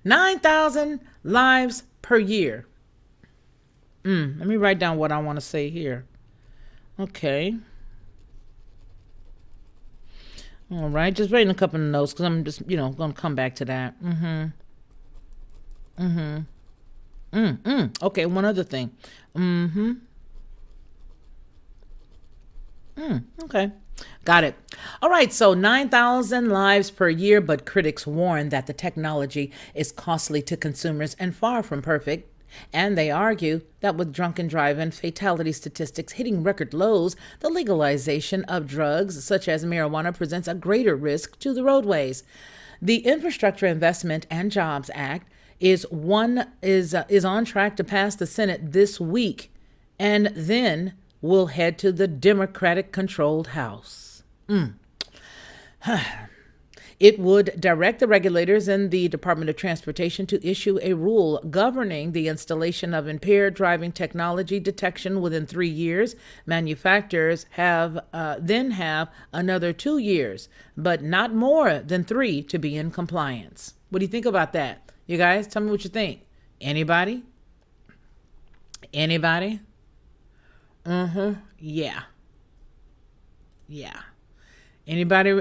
9,000 lives per year. Let me write down what I want to say here. Okay. All right, just writing a couple of notes because I'm just, going to come back to that. Okay, one other thing. Okay, got it. All right, so 9,000 lives per year, but critics warn that the technology is costly to consumers and far from perfect. And they argue that with drunken driving fatality statistics hitting record lows, the legalization of drugs such as marijuana presents a greater risk to the roadways. The Infrastructure Investment and Jobs Act is on track to pass the Senate this week, and then will head to the Democratic-controlled House. It would direct the regulators in the Department of Transportation to issue a rule governing the installation of impaired driving technology detection within 3 years. Manufacturers then have another 2 years, but not more than 3 to be in compliance. What do you think about that? You guys, tell me what you think. Anybody? Anybody? Yeah. Anybody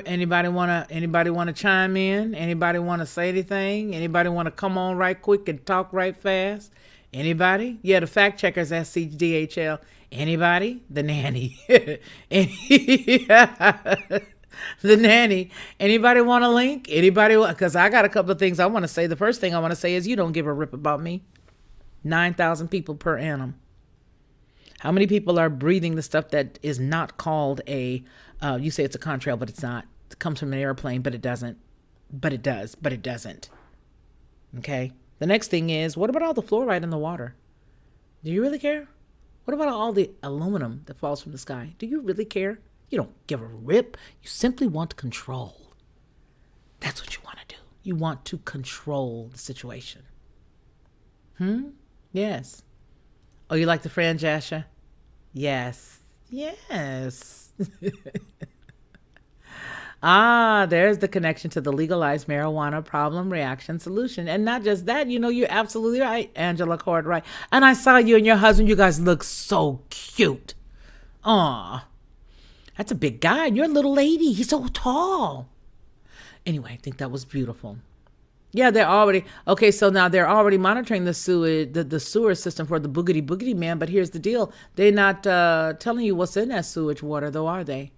wanna chime in? Anybody wanna say anything? Anybody wanna come on right quick and talk right fast? Anybody? Yeah, the fact checkers at CDHL. Anybody? The nanny. The nanny. Anybody want a link? Anybody? Because I got a couple of things I want to say. The first thing I want to say is you don't give a rip about me. 9,000 people per annum. How many people are breathing the stuff that is not called a, you say it's a contrail, but it's not. It comes from an airplane, but it doesn't. But it does, but it doesn't. Okay? The next thing is, what about all the fluoride in the water? Do you really care? What about all the aluminum that falls from the sky? Do you really care? You don't give a rip. You simply want control. That's what you want to do. You want to control the situation. Yes. Oh, you like the Fran Jasha? Yes. There's the connection to the legalized marijuana problem reaction solution. And not just that, you're absolutely right, Angela Cord, And I saw you and your husband. You guys look so cute. Aw, that's a big guy. And you're a little lady. He's so tall. Anyway, I think that was beautiful. Yeah, so now they're already monitoring the sewer system for the boogity man. But here's the deal. They're not telling you what's in that sewage water, though, are they?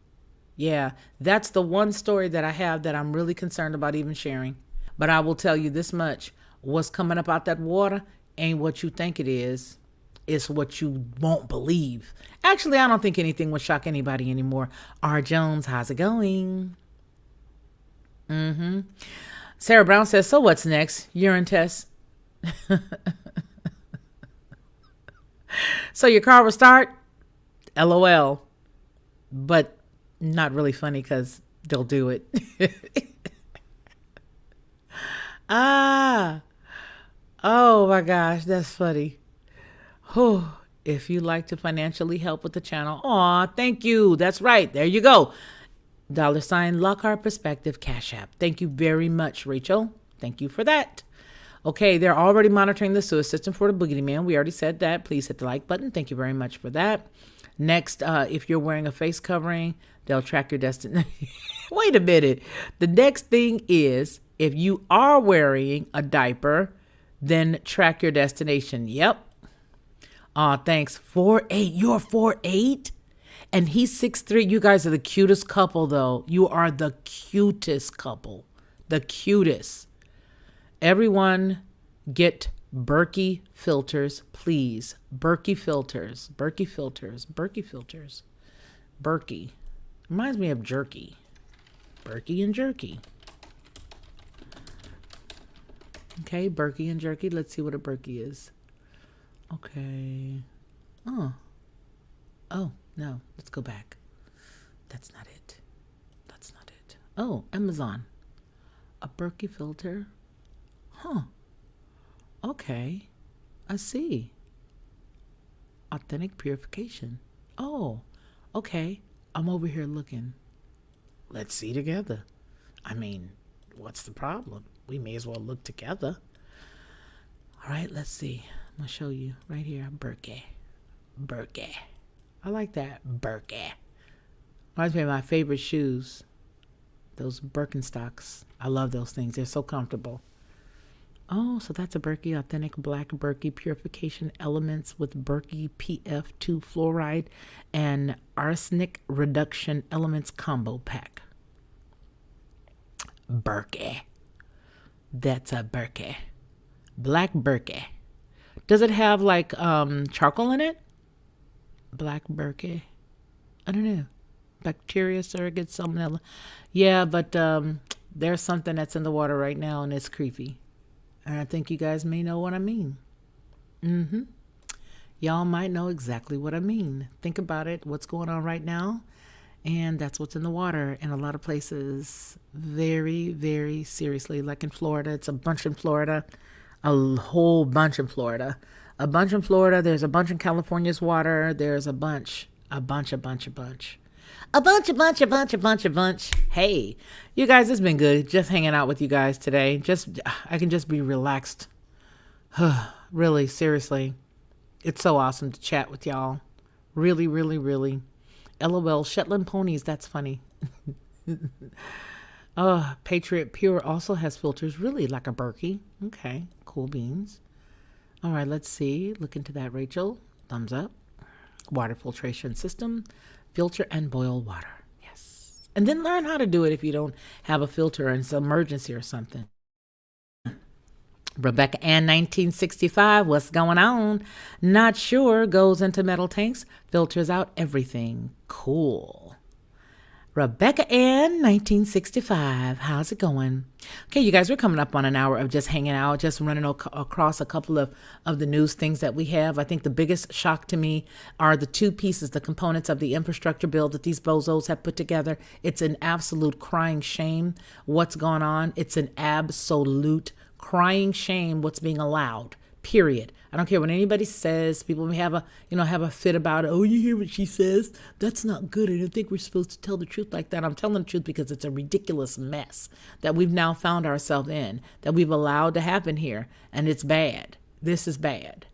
Yeah, that's the one story that I have that I'm really concerned about even sharing. But I will tell you this much. What's coming up out that water ain't what you think it is. It's what you won't believe. Actually, I don't think anything would shock anybody anymore. R. Jones, how's it going? Sarah Brown says, so what's next? Urine test. So your car will start? LOL. But not really funny because they'll do it. Oh my gosh, that's funny. If you'd like to financially help with the channel, thank you. That's right. There you go. $ Lockhart Perspective Cash App. Thank you very much, Rachel. Thank you for that. Okay, they're already monitoring the sewer system for the boogity man. We already said that. Please hit the like button. Thank you very much for that. Next, if you're wearing a face covering, they'll track your destiny. Wait a minute. The next thing is, if you are wearing a diaper, then track your destination. Yep. Aw, thanks. 4'8". You're 4'8"? And he's 6'3". You guys are the cutest couple, though. You are the cutest couple. The cutest. Everyone get Berkey filters, please. Berkey filters. Berkey filters. Berkey filters. Berkey. Reminds me of jerky. Berkey and jerky. Okay, Berkey and jerky. Let's see what a Berkey is. Okay. Oh. Oh, no. Let's go back. That's not it. That's not it. Oh, Amazon. A Berkey filter. Huh. Okay. I see. Authentic purification. Oh, okay. I'm over here looking. Let's see together. I mean, what's the problem? We may as well look together. All right, let's see. I'm going to show you right here. Berkey. Berkey. I like that. Berkey. Reminds me of my favorite shoes. Those Birkenstocks. I love those things. They're so comfortable. Oh, so that's a Berkey, authentic black Berkey purification elements with Berkey PF2 fluoride and arsenic reduction elements combo pack. Berkey. That's a Berkey. Black Berkey. Does it have like charcoal in it? Black Berkey. I don't know. Bacteria, surrogate, salmonella. Yeah, but there's something that's in the water right now and it's creepy. And I think you guys may know what I mean. Y'all might know exactly what I mean. Think about it, what's going on right now. And that's what's in the water in a lot of places. Very, very seriously. Like in Florida, it's a bunch in Florida. A whole bunch in Florida. A bunch in Florida. There's a bunch in California's water. There's a bunch. A bunch. Hey, you guys, it's been good just hanging out with you guys today. I can just be relaxed. Really, seriously. It's so awesome to chat with y'all. Really, really, really. LOL, Shetland ponies, that's funny. Patriot Pure also has filters, really like a Berkey. Okay, cool beans. All right, let's see. Look into that, Rachel. Thumbs up. Water filtration system. Filter and boil water. Yes. And then learn how to do it if you don't have a filter and it's an emergency or something. Rebecca Ann 1965, what's going on? Not sure, goes into metal tanks, filters out everything. Cool. Rebecca Ann 1965, how's it going? Okay, you guys, we're coming up on an hour of just hanging out, just running across a couple of the news things that we have. I think the biggest shock to me are the two pieces, the components of the infrastructure bill that these bozos have put together. It's an absolute crying shame what's going on. It's an absolute crying shame what's being allowed, period. I don't care what anybody says. People may have a fit about it. Oh, you hear what she says? That's not good. I don't think we're supposed to tell the truth like that. I'm telling the truth because it's a ridiculous mess that we've now found ourselves in, that we've allowed to happen here, and it's bad. This is bad.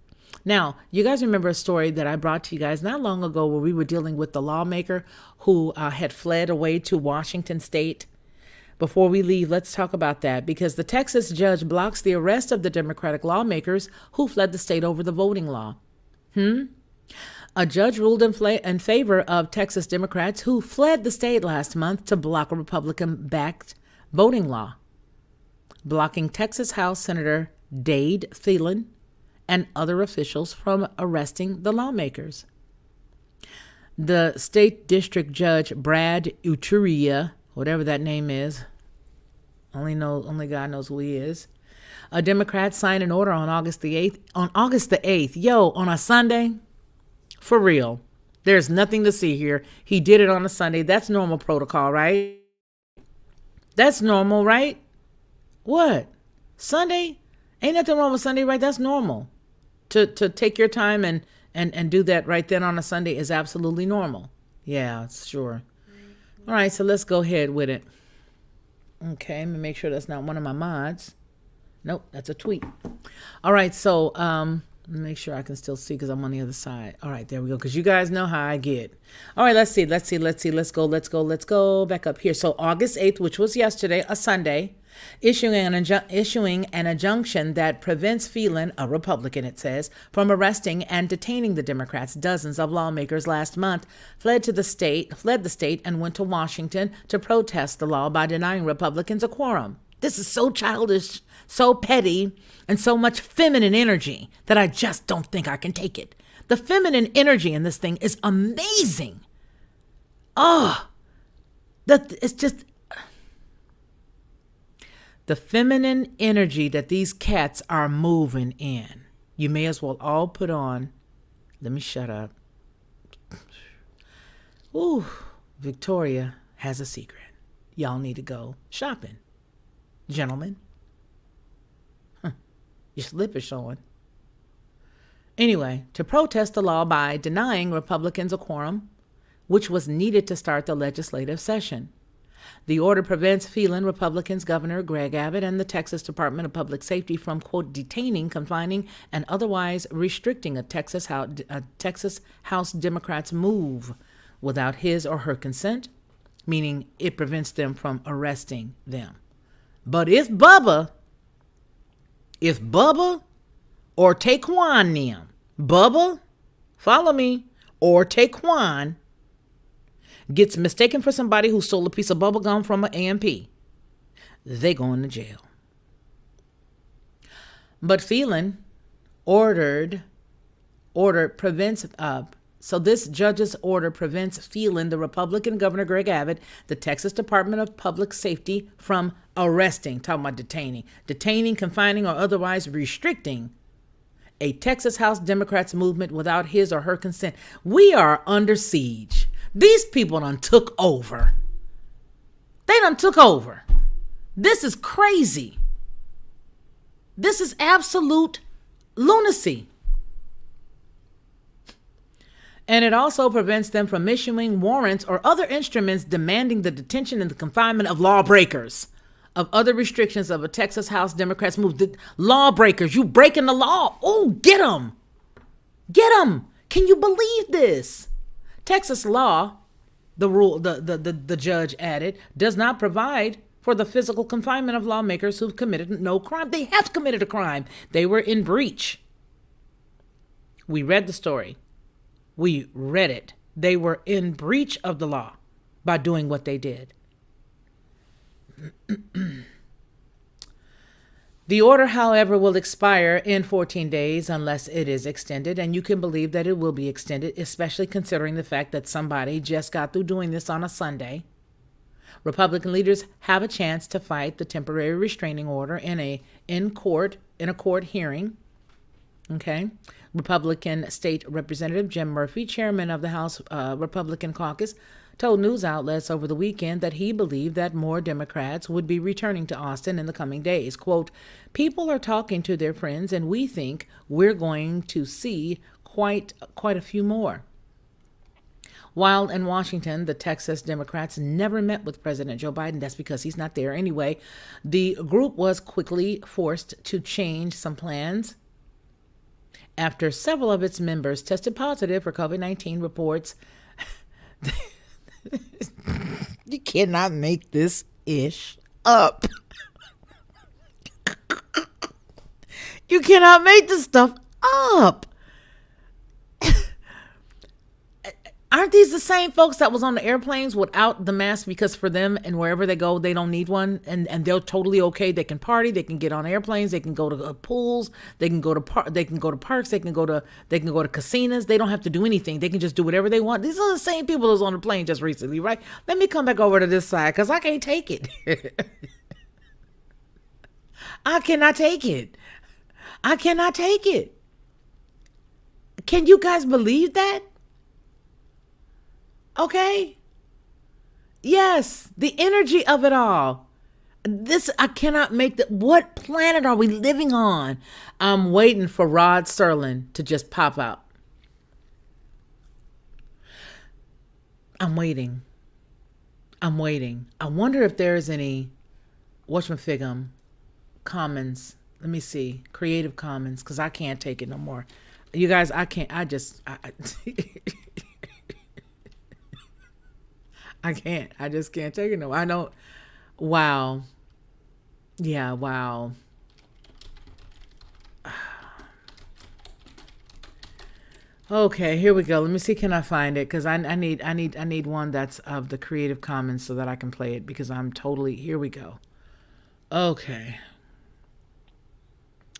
Now, you guys remember a story that I brought to you guys not long ago where we were dealing with the lawmaker who had fled away to Washington State. Before we leave, let's talk about that because the Texas judge blocks the arrest of the Democratic lawmakers who fled the state over the voting law. A judge ruled in favor of Texas Democrats who fled the state last month to block a Republican-backed voting law, blocking Texas House Senator Dade Phelan and other officials from arresting the lawmakers. The state district judge, Brad Utria, whatever that name is, only God knows who he is. A Democrat signed an order on August the 8th. On August the 8th, on a Sunday? For real. There's nothing to see here. He did it on a Sunday. That's normal protocol, right? That's normal, right? What? Sunday? Ain't nothing wrong with Sunday, right? That's normal. To take your time and do that right then on a Sunday is absolutely normal. Yeah, sure. All right, so let's go ahead with it. Okay, let me make sure that's not one of my mods. Nope, that's a tweet. All right, so Make sure I can still see because I'm on the other side. All right, there we go. Because you guys know how I get. All right, let's see. Let's go back up here. So August 8th, which was yesterday, a Sunday, issuing an injunction that prevents Phelan, a Republican it says, from arresting and detaining the Democrats. Dozens of lawmakers last month fled the state and went to Washington to protest the law by denying Republicans a quorum. This is so childish, so petty, and so much feminine energy that I just don't think I can take it. The feminine energy in this thing is amazing. It's just the feminine energy that these cats are moving in. You may as well all put on. Let me shut up. Ooh, Victoria has a secret. Y'all need to go shopping. Gentlemen. Your slip is showing. Anyway, to protest the law by denying Republicans a quorum, which was needed to start the legislative session. The order prevents Phelan, Republicans Governor Greg Abbott, and the Texas Department of Public Safety from, quote, detaining, confining, and otherwise restricting a Texas House Democrats' move without his or her consent, meaning it prevents them from arresting them. But if Bubba or Taquan them, Bubba, follow me, or Taquan gets mistaken for somebody who stole a piece of bubble gum from an AMP, they going to jail. But Phelan so this judge's order prevents Phelan, the Republican Governor Greg Abbott, the Texas Department of Public Safety from arresting, talking about detaining, confining, or otherwise restricting a Texas House Democrats movement without his or her consent. We are under siege. These people done took over. They done took over. This is crazy. This is absolute lunacy. And it also prevents them from issuing warrants or other instruments demanding the detention and the confinement of lawbreakers, of other restrictions of a Texas House Democrats move. The lawbreakers, you breaking the law. Oh, get them. Get them. Can you believe this? Texas law, the judge added, does not provide for the physical confinement of lawmakers who've committed no crime. They have committed a crime. They were in breach. We read the story. We read it. They were in breach of the law by doing what they did. The order, however, will expire in 14 days unless it is extended, and you can believe that it will be extended, especially considering the fact that somebody just got through doing this on a Sunday. Republican leaders have a chance to fight the temporary restraining order in a court hearing. Okay. Republican State Representative Jim Murphy, chairman of the House Republican Caucus, told news outlets over the weekend that he believed that more Democrats would be returning to Austin in the coming days. Quote, people are talking to their friends, and we think we're going to see quite a few more. While in Washington, the Texas Democrats never met with President Joe Biden. That's because he's not there anyway. The group was quickly forced to change some plans after several of its members tested positive for COVID-19 reports. You cannot make this ish up. You cannot make this stuff up. Aren't these the same folks that was on the airplanes without the mask because for them and wherever they go, they don't need one and they're totally okay. They can party, they can get on airplanes, they can go to pools, they can go to parks, they can go to casinos. They don't have to do anything. They can just do whatever they want. These are the same people that was on the plane just recently, right? Let me come back over to this side because I can't take it. I cannot take it. I cannot take it. Can you guys believe that? Okay. Yes, the energy of it all. This, I cannot make the, what planet are we living on? I'm waiting for Rod Serling to just pop out. I'm waiting. I wonder if there's any whatchamafigum comments Let me see. Creative Commons, because I can't take it no more. You guys, I can't. I can't. I just can't take it no more. I don't. Wow. Yeah, wow. Okay, here we go. Let me see, can I find it? Because I need one that's of the Creative Commons so that I can play it, because I'm totally, here we go. Okay.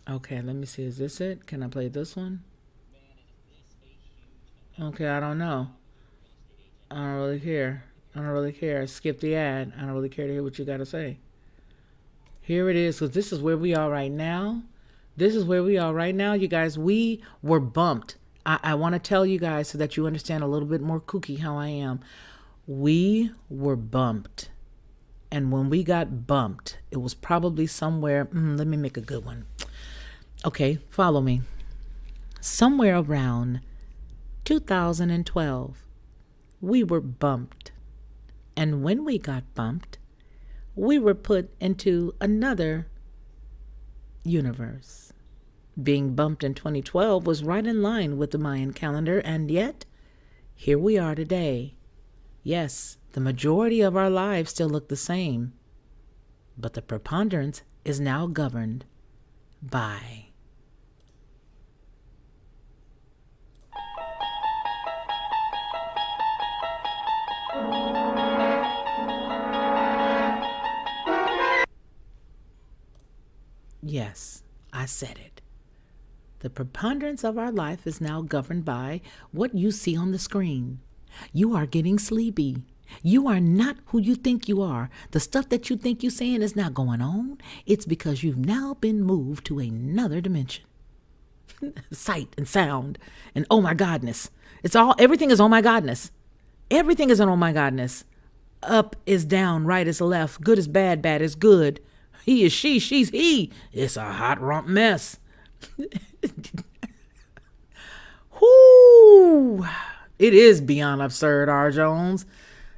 Okay, let me see. Is this it? Can I play this one? Okay, I don't know. I don't really care. I don't really care. Skip the ad. I don't really care to hear what you got to say. Here it is, because this is where we are right now. This is where we are right now, you guys. We were bumped. I want to tell you guys so that you understand a little bit more kooky how I am. We were bumped. And when we got bumped, it was probably somewhere, let me make a good one. Okay, follow me. Somewhere around 2012, we were bumped. And when we got bumped, we were put into another universe. Being bumped in 2012 was right in line with the Mayan calendar, and yet, here we are today. Yes, the majority of our lives still look the same, but the preponderance is now governed by yes, I said it. The preponderance of our life is now governed by what you see on the screen. You are getting sleepy. You are not who you think you are. The stuff that you think you're saying is not going on. It's because you've now been moved to another dimension. Sight and sound and oh my godness. Everything is oh my godness. Everything is an oh my godness. Up is down, right is left, good is bad, bad is good. He is she, she's he. It's a hot rump mess. Whoo! It is beyond absurd, R. Jones.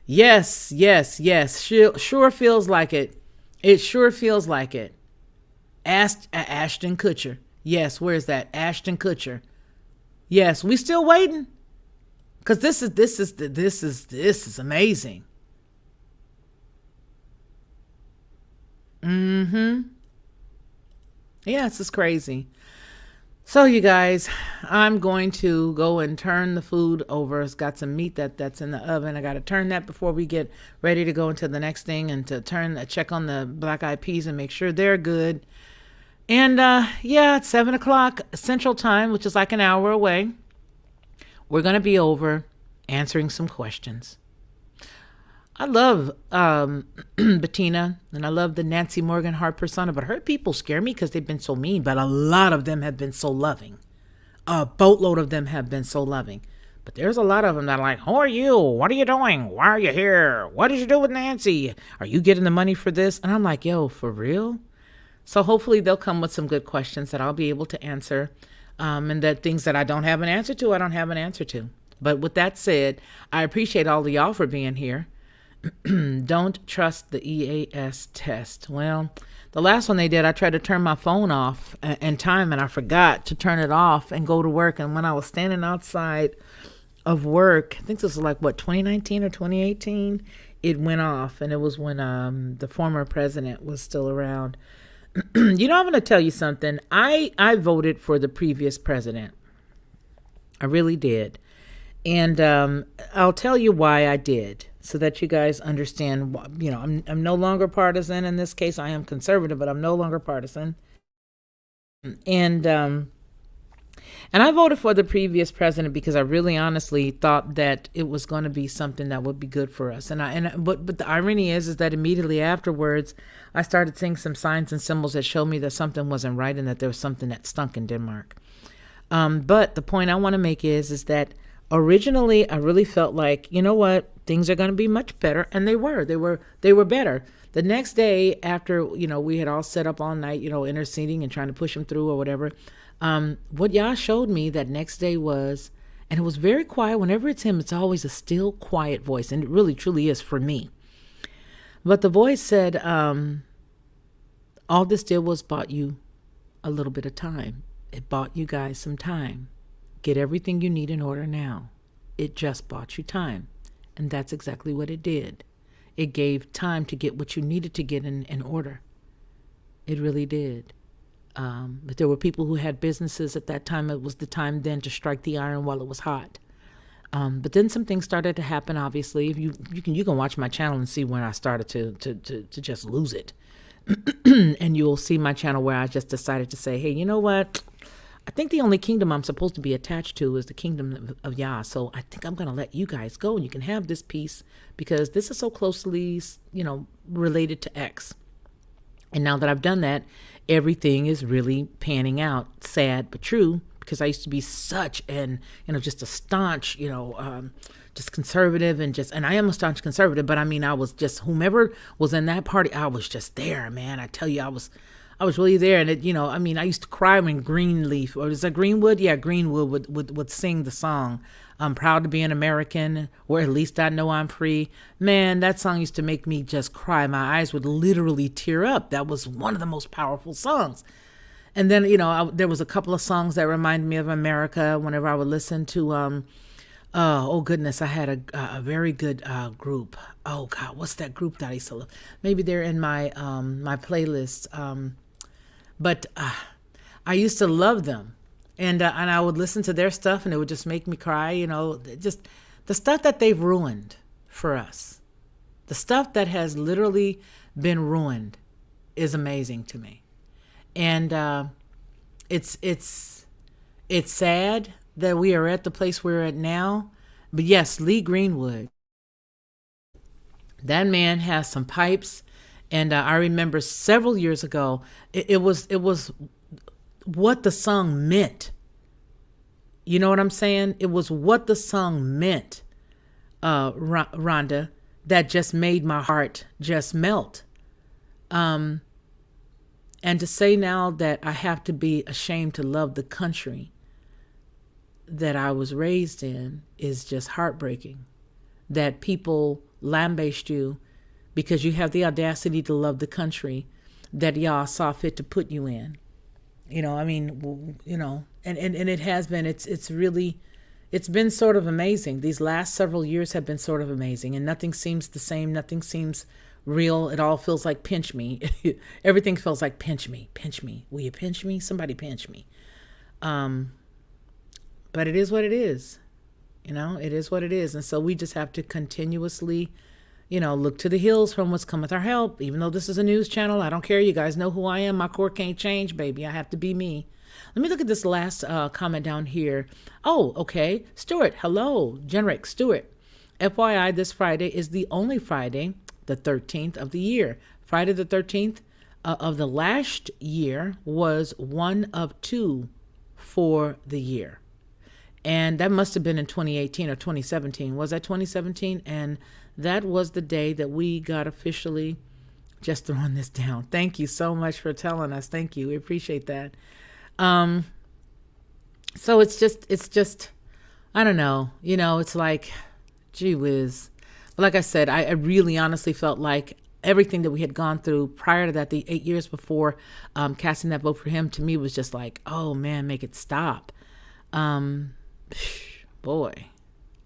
Yes, yes, yes. Sure feels like it. It sure feels like it. Ashton Kutcher. Yes, where's that? Ashton Kutcher. Yes, we still waiting. Because this is amazing. Yeah, this is crazy. So you guys, I'm going to go and turn the food over. It's got some meat that's in the oven. I got to turn that before we get ready to go into the next thing, and to check on the black eyed peas and make sure they're good. And yeah, it's 7:00 Central Time, which is like an hour away. We're going to be over answering some questions. I love Bettina, and I love the Nancy Morgan Hart persona, but her people scare me because they've been so mean, but a lot of them have been so loving. A boatload of them have been so loving. But there's a lot of them that are like, who are you? What are you doing? Why are you here? What did you do with Nancy? Are you getting the money for this? And I'm like, yo, for real? So hopefully they'll come with some good questions that I'll be able to answer, and that things that I don't have an answer to, I don't have an answer to. But with that said, I appreciate all of y'all for being here. Don't trust the EAS test. Well, the last one they did, I tried to turn my phone off in time, and I forgot to turn it off and go to work. And when I was standing outside of work, I think this was like, 2019 or 2018, it went off. And it was when the former president was still around. I'm going to tell you something. I voted for the previous president. I really did. And I'll tell you why I did, so that you guys understand. I'm no longer partisan in this case. I am conservative, but I'm no longer partisan. And I voted for the previous president because I really honestly thought that it was going to be something that would be good for us. But the irony is that immediately afterwards, I started seeing some signs and symbols that showed me that something wasn't right and that there was something that stunk in Denmark. But the point I want to make is that originally, I really felt like, you know what, things are going to be much better, and they were better. The next day, after we had all set up all night, interceding and trying to push him through or whatever, what Yah showed me that next day was, and it was very quiet. Whenever it's him, it's always a still, quiet voice, and it really, truly is for me. But the voice said, all this did was bought you a little bit of time. It bought you guys some time. Get everything you need in order now. It just bought you time. And that's exactly what it did. It gave time to get what you needed to get in order. It really did. But there were people who had businesses at that time. It was the time then to strike the iron while it was hot. But then some things started to happen, obviously. If you can watch my channel and see when I started to just lose it. And you'll see my channel where I just decided to say, hey, you know what? I think the only kingdom I'm supposed to be attached to is the kingdom of Yah. So I think I'm going to let you guys go and you can have this piece because this is so closely, related to X. And now that I've done that, everything is really panning out. Sad but true, because I used to be such an, just a staunch, just conservative and I am a staunch conservative, but I mean, I was just, whomever was in that party, I was just there, man. I tell you, I was really there. And it, I used to cry when Greenleaf, or is that Greenwood? Yeah, Greenwood would sing the song, I'm proud to be an American, or at least I know I'm free. Man, that song used to make me just cry. My eyes would literally tear up. That was one of the most powerful songs. And then, there was a couple of songs that reminded me of America whenever I would listen to, oh goodness, I had a very good group. Oh God, what's that group that I used to love? Maybe they're in my my playlist. But I used to love them, and I would listen to their stuff, and it would just make me cry. Just the stuff that they've ruined for us, the stuff that has literally been ruined, is amazing to me, and it's sad that we are at the place we're at now. But yes, Lee Greenwood, that man has some pipes. And I remember several years ago, it was what the song meant. You know what I'm saying? It was what the song meant, Rhonda, that just made my heart just melt. And to say now that I have to be ashamed to love the country that I was raised in is just heartbreaking. That people lambaste you because you have the audacity to love the country that y'all saw fit to put you in. And it has been, it's been sort of amazing. These last several years have been sort of amazing, and nothing seems the same. Nothing seems real. It all feels like pinch me. Everything feels like pinch me. Will you pinch me? Somebody pinch me. But it is what it is. It is what it is. And so we just have to continuously look to the hills from what's cometh our help. Even though this is a news channel, I don't care. You guys know who I am. My core can't change, baby. I have to be me. Let me look at this last comment down here. Oh, okay. Stuart, hello. Generic Stuart. FYI, this Friday is the only Friday, the 13th of the year. Friday the 13th of the last year was one of two for the year. And that must have been in 2018 or 2017. Was that 2017? And that was the day that we got officially just throwing this down. Thank you so much for telling us. Thank you. We appreciate that. So it's just, I don't know, it's like, gee whiz. But like I said, I really honestly felt like everything that we had gone through prior to that, the 8 years before casting that vote for him, to me was just like, oh man, make it stop. Boy,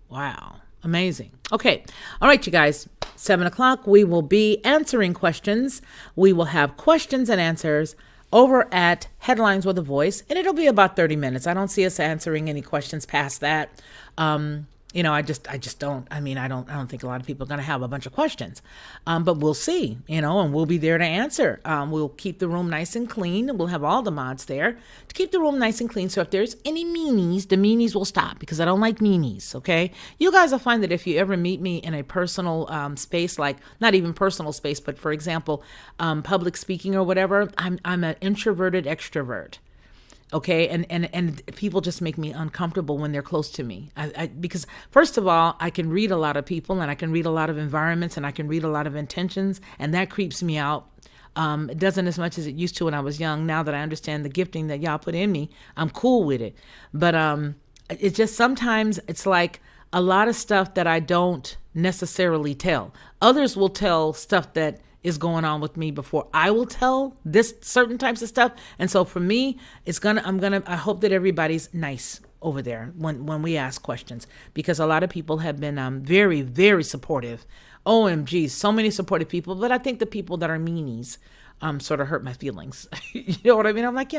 wow. Amazing. Okay. All right, you guys. 7:00, we will be answering questions. We will have questions and answers over at Headlines with a Voice, and it'll be about 30 minutes. I don't see us answering any questions past that. I just don't. I don't think a lot of people are going to have a bunch of questions. But we'll see, and we'll be there to answer. We'll keep the room nice and clean, and we'll have all the mods there to keep the room nice and clean. So if there's any meanies, the meanies will stop because I don't like meanies, okay? You guys will find that if you ever meet me in a personal space, like not even personal space, but for example, public speaking or whatever, I'm an introverted extrovert. Okay. And people just make me uncomfortable when they're close to me. Because first of all, I can read a lot of people and I can read a lot of environments and I can read a lot of intentions, and that creeps me out. It doesn't as much as it used to when I was young. Now that I understand the gifting that y'all put in me, I'm cool with it. But it's just sometimes it's like a lot of stuff that I don't necessarily tell. Others will tell stuff that is going on with me before I will tell this certain types of stuff. And so for me, I hope that everybody's nice over there when we ask questions, because a lot of people have been very, very supportive. OMG, so many supportive people. But I think the people that are meanies sort of hurt my feelings. You know what I mean? I'm like,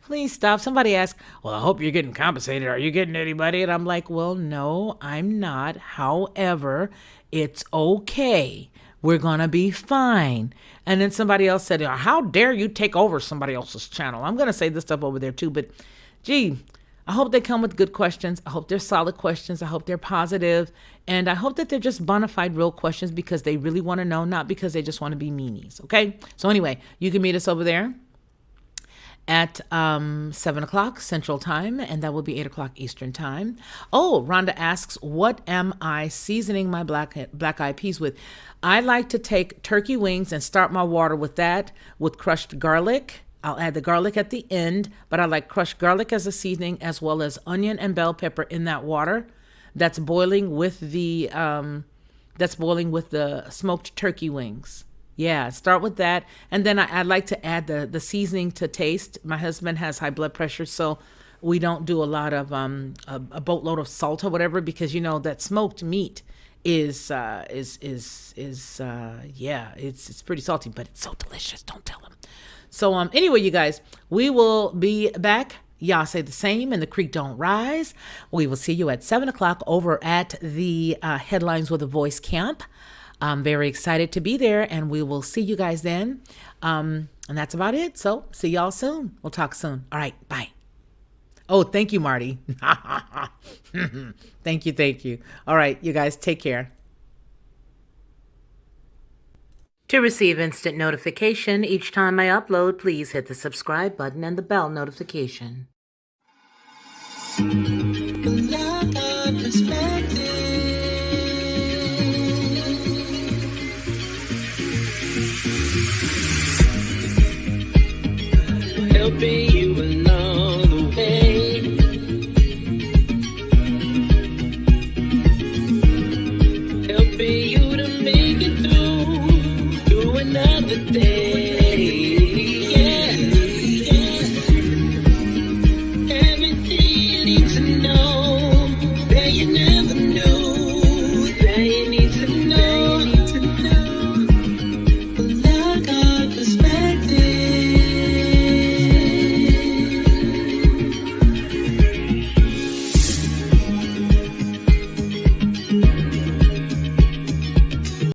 please stop. Somebody asked, well, I hope you're getting compensated. Are you getting anybody? And I'm like, well, no, I'm not. However, it's okay. We're going to be fine. And then somebody else said, how dare you take over somebody else's channel? I'm going to say this stuff over there too, but gee, I hope they come with good questions. I hope they're solid questions. I hope they're positive. And I hope that they're just bona fide real questions because they really want to know, not because they just want to be meanies. Okay. So anyway, you can meet us over there at 7 o'clock Central Time, and that will be 8 o'clock Eastern Time. Oh, Rhonda asks, what am I seasoning my black eyed peas with? I like to take turkey wings and start my water with that, with crushed garlic. I'll add the garlic at the end, but I like crushed garlic as a seasoning, as well as onion and bell pepper in that water that's boiling with the smoked turkey wings. Yeah, start with that. And then I like to add the seasoning to taste. My husband has high blood pressure, so we don't do a lot of a boatload of salt or whatever, because that smoked meat is it's pretty salty, but it's so delicious. Don't tell him. So anyway, you guys, we will be back. Y'all say the same, and the creek don't rise. We will see you at 7 o'clock over at the Headlines with a Voice camp. I'm very excited to be there, and we will see you guys then. And that's about it. So see y'all soon. We'll talk soon. All right. Bye. Oh, thank you, Marty. Thank you. All right, you guys, take care. To receive instant notification each time I upload, please hit the subscribe button and the bell notification. Helping you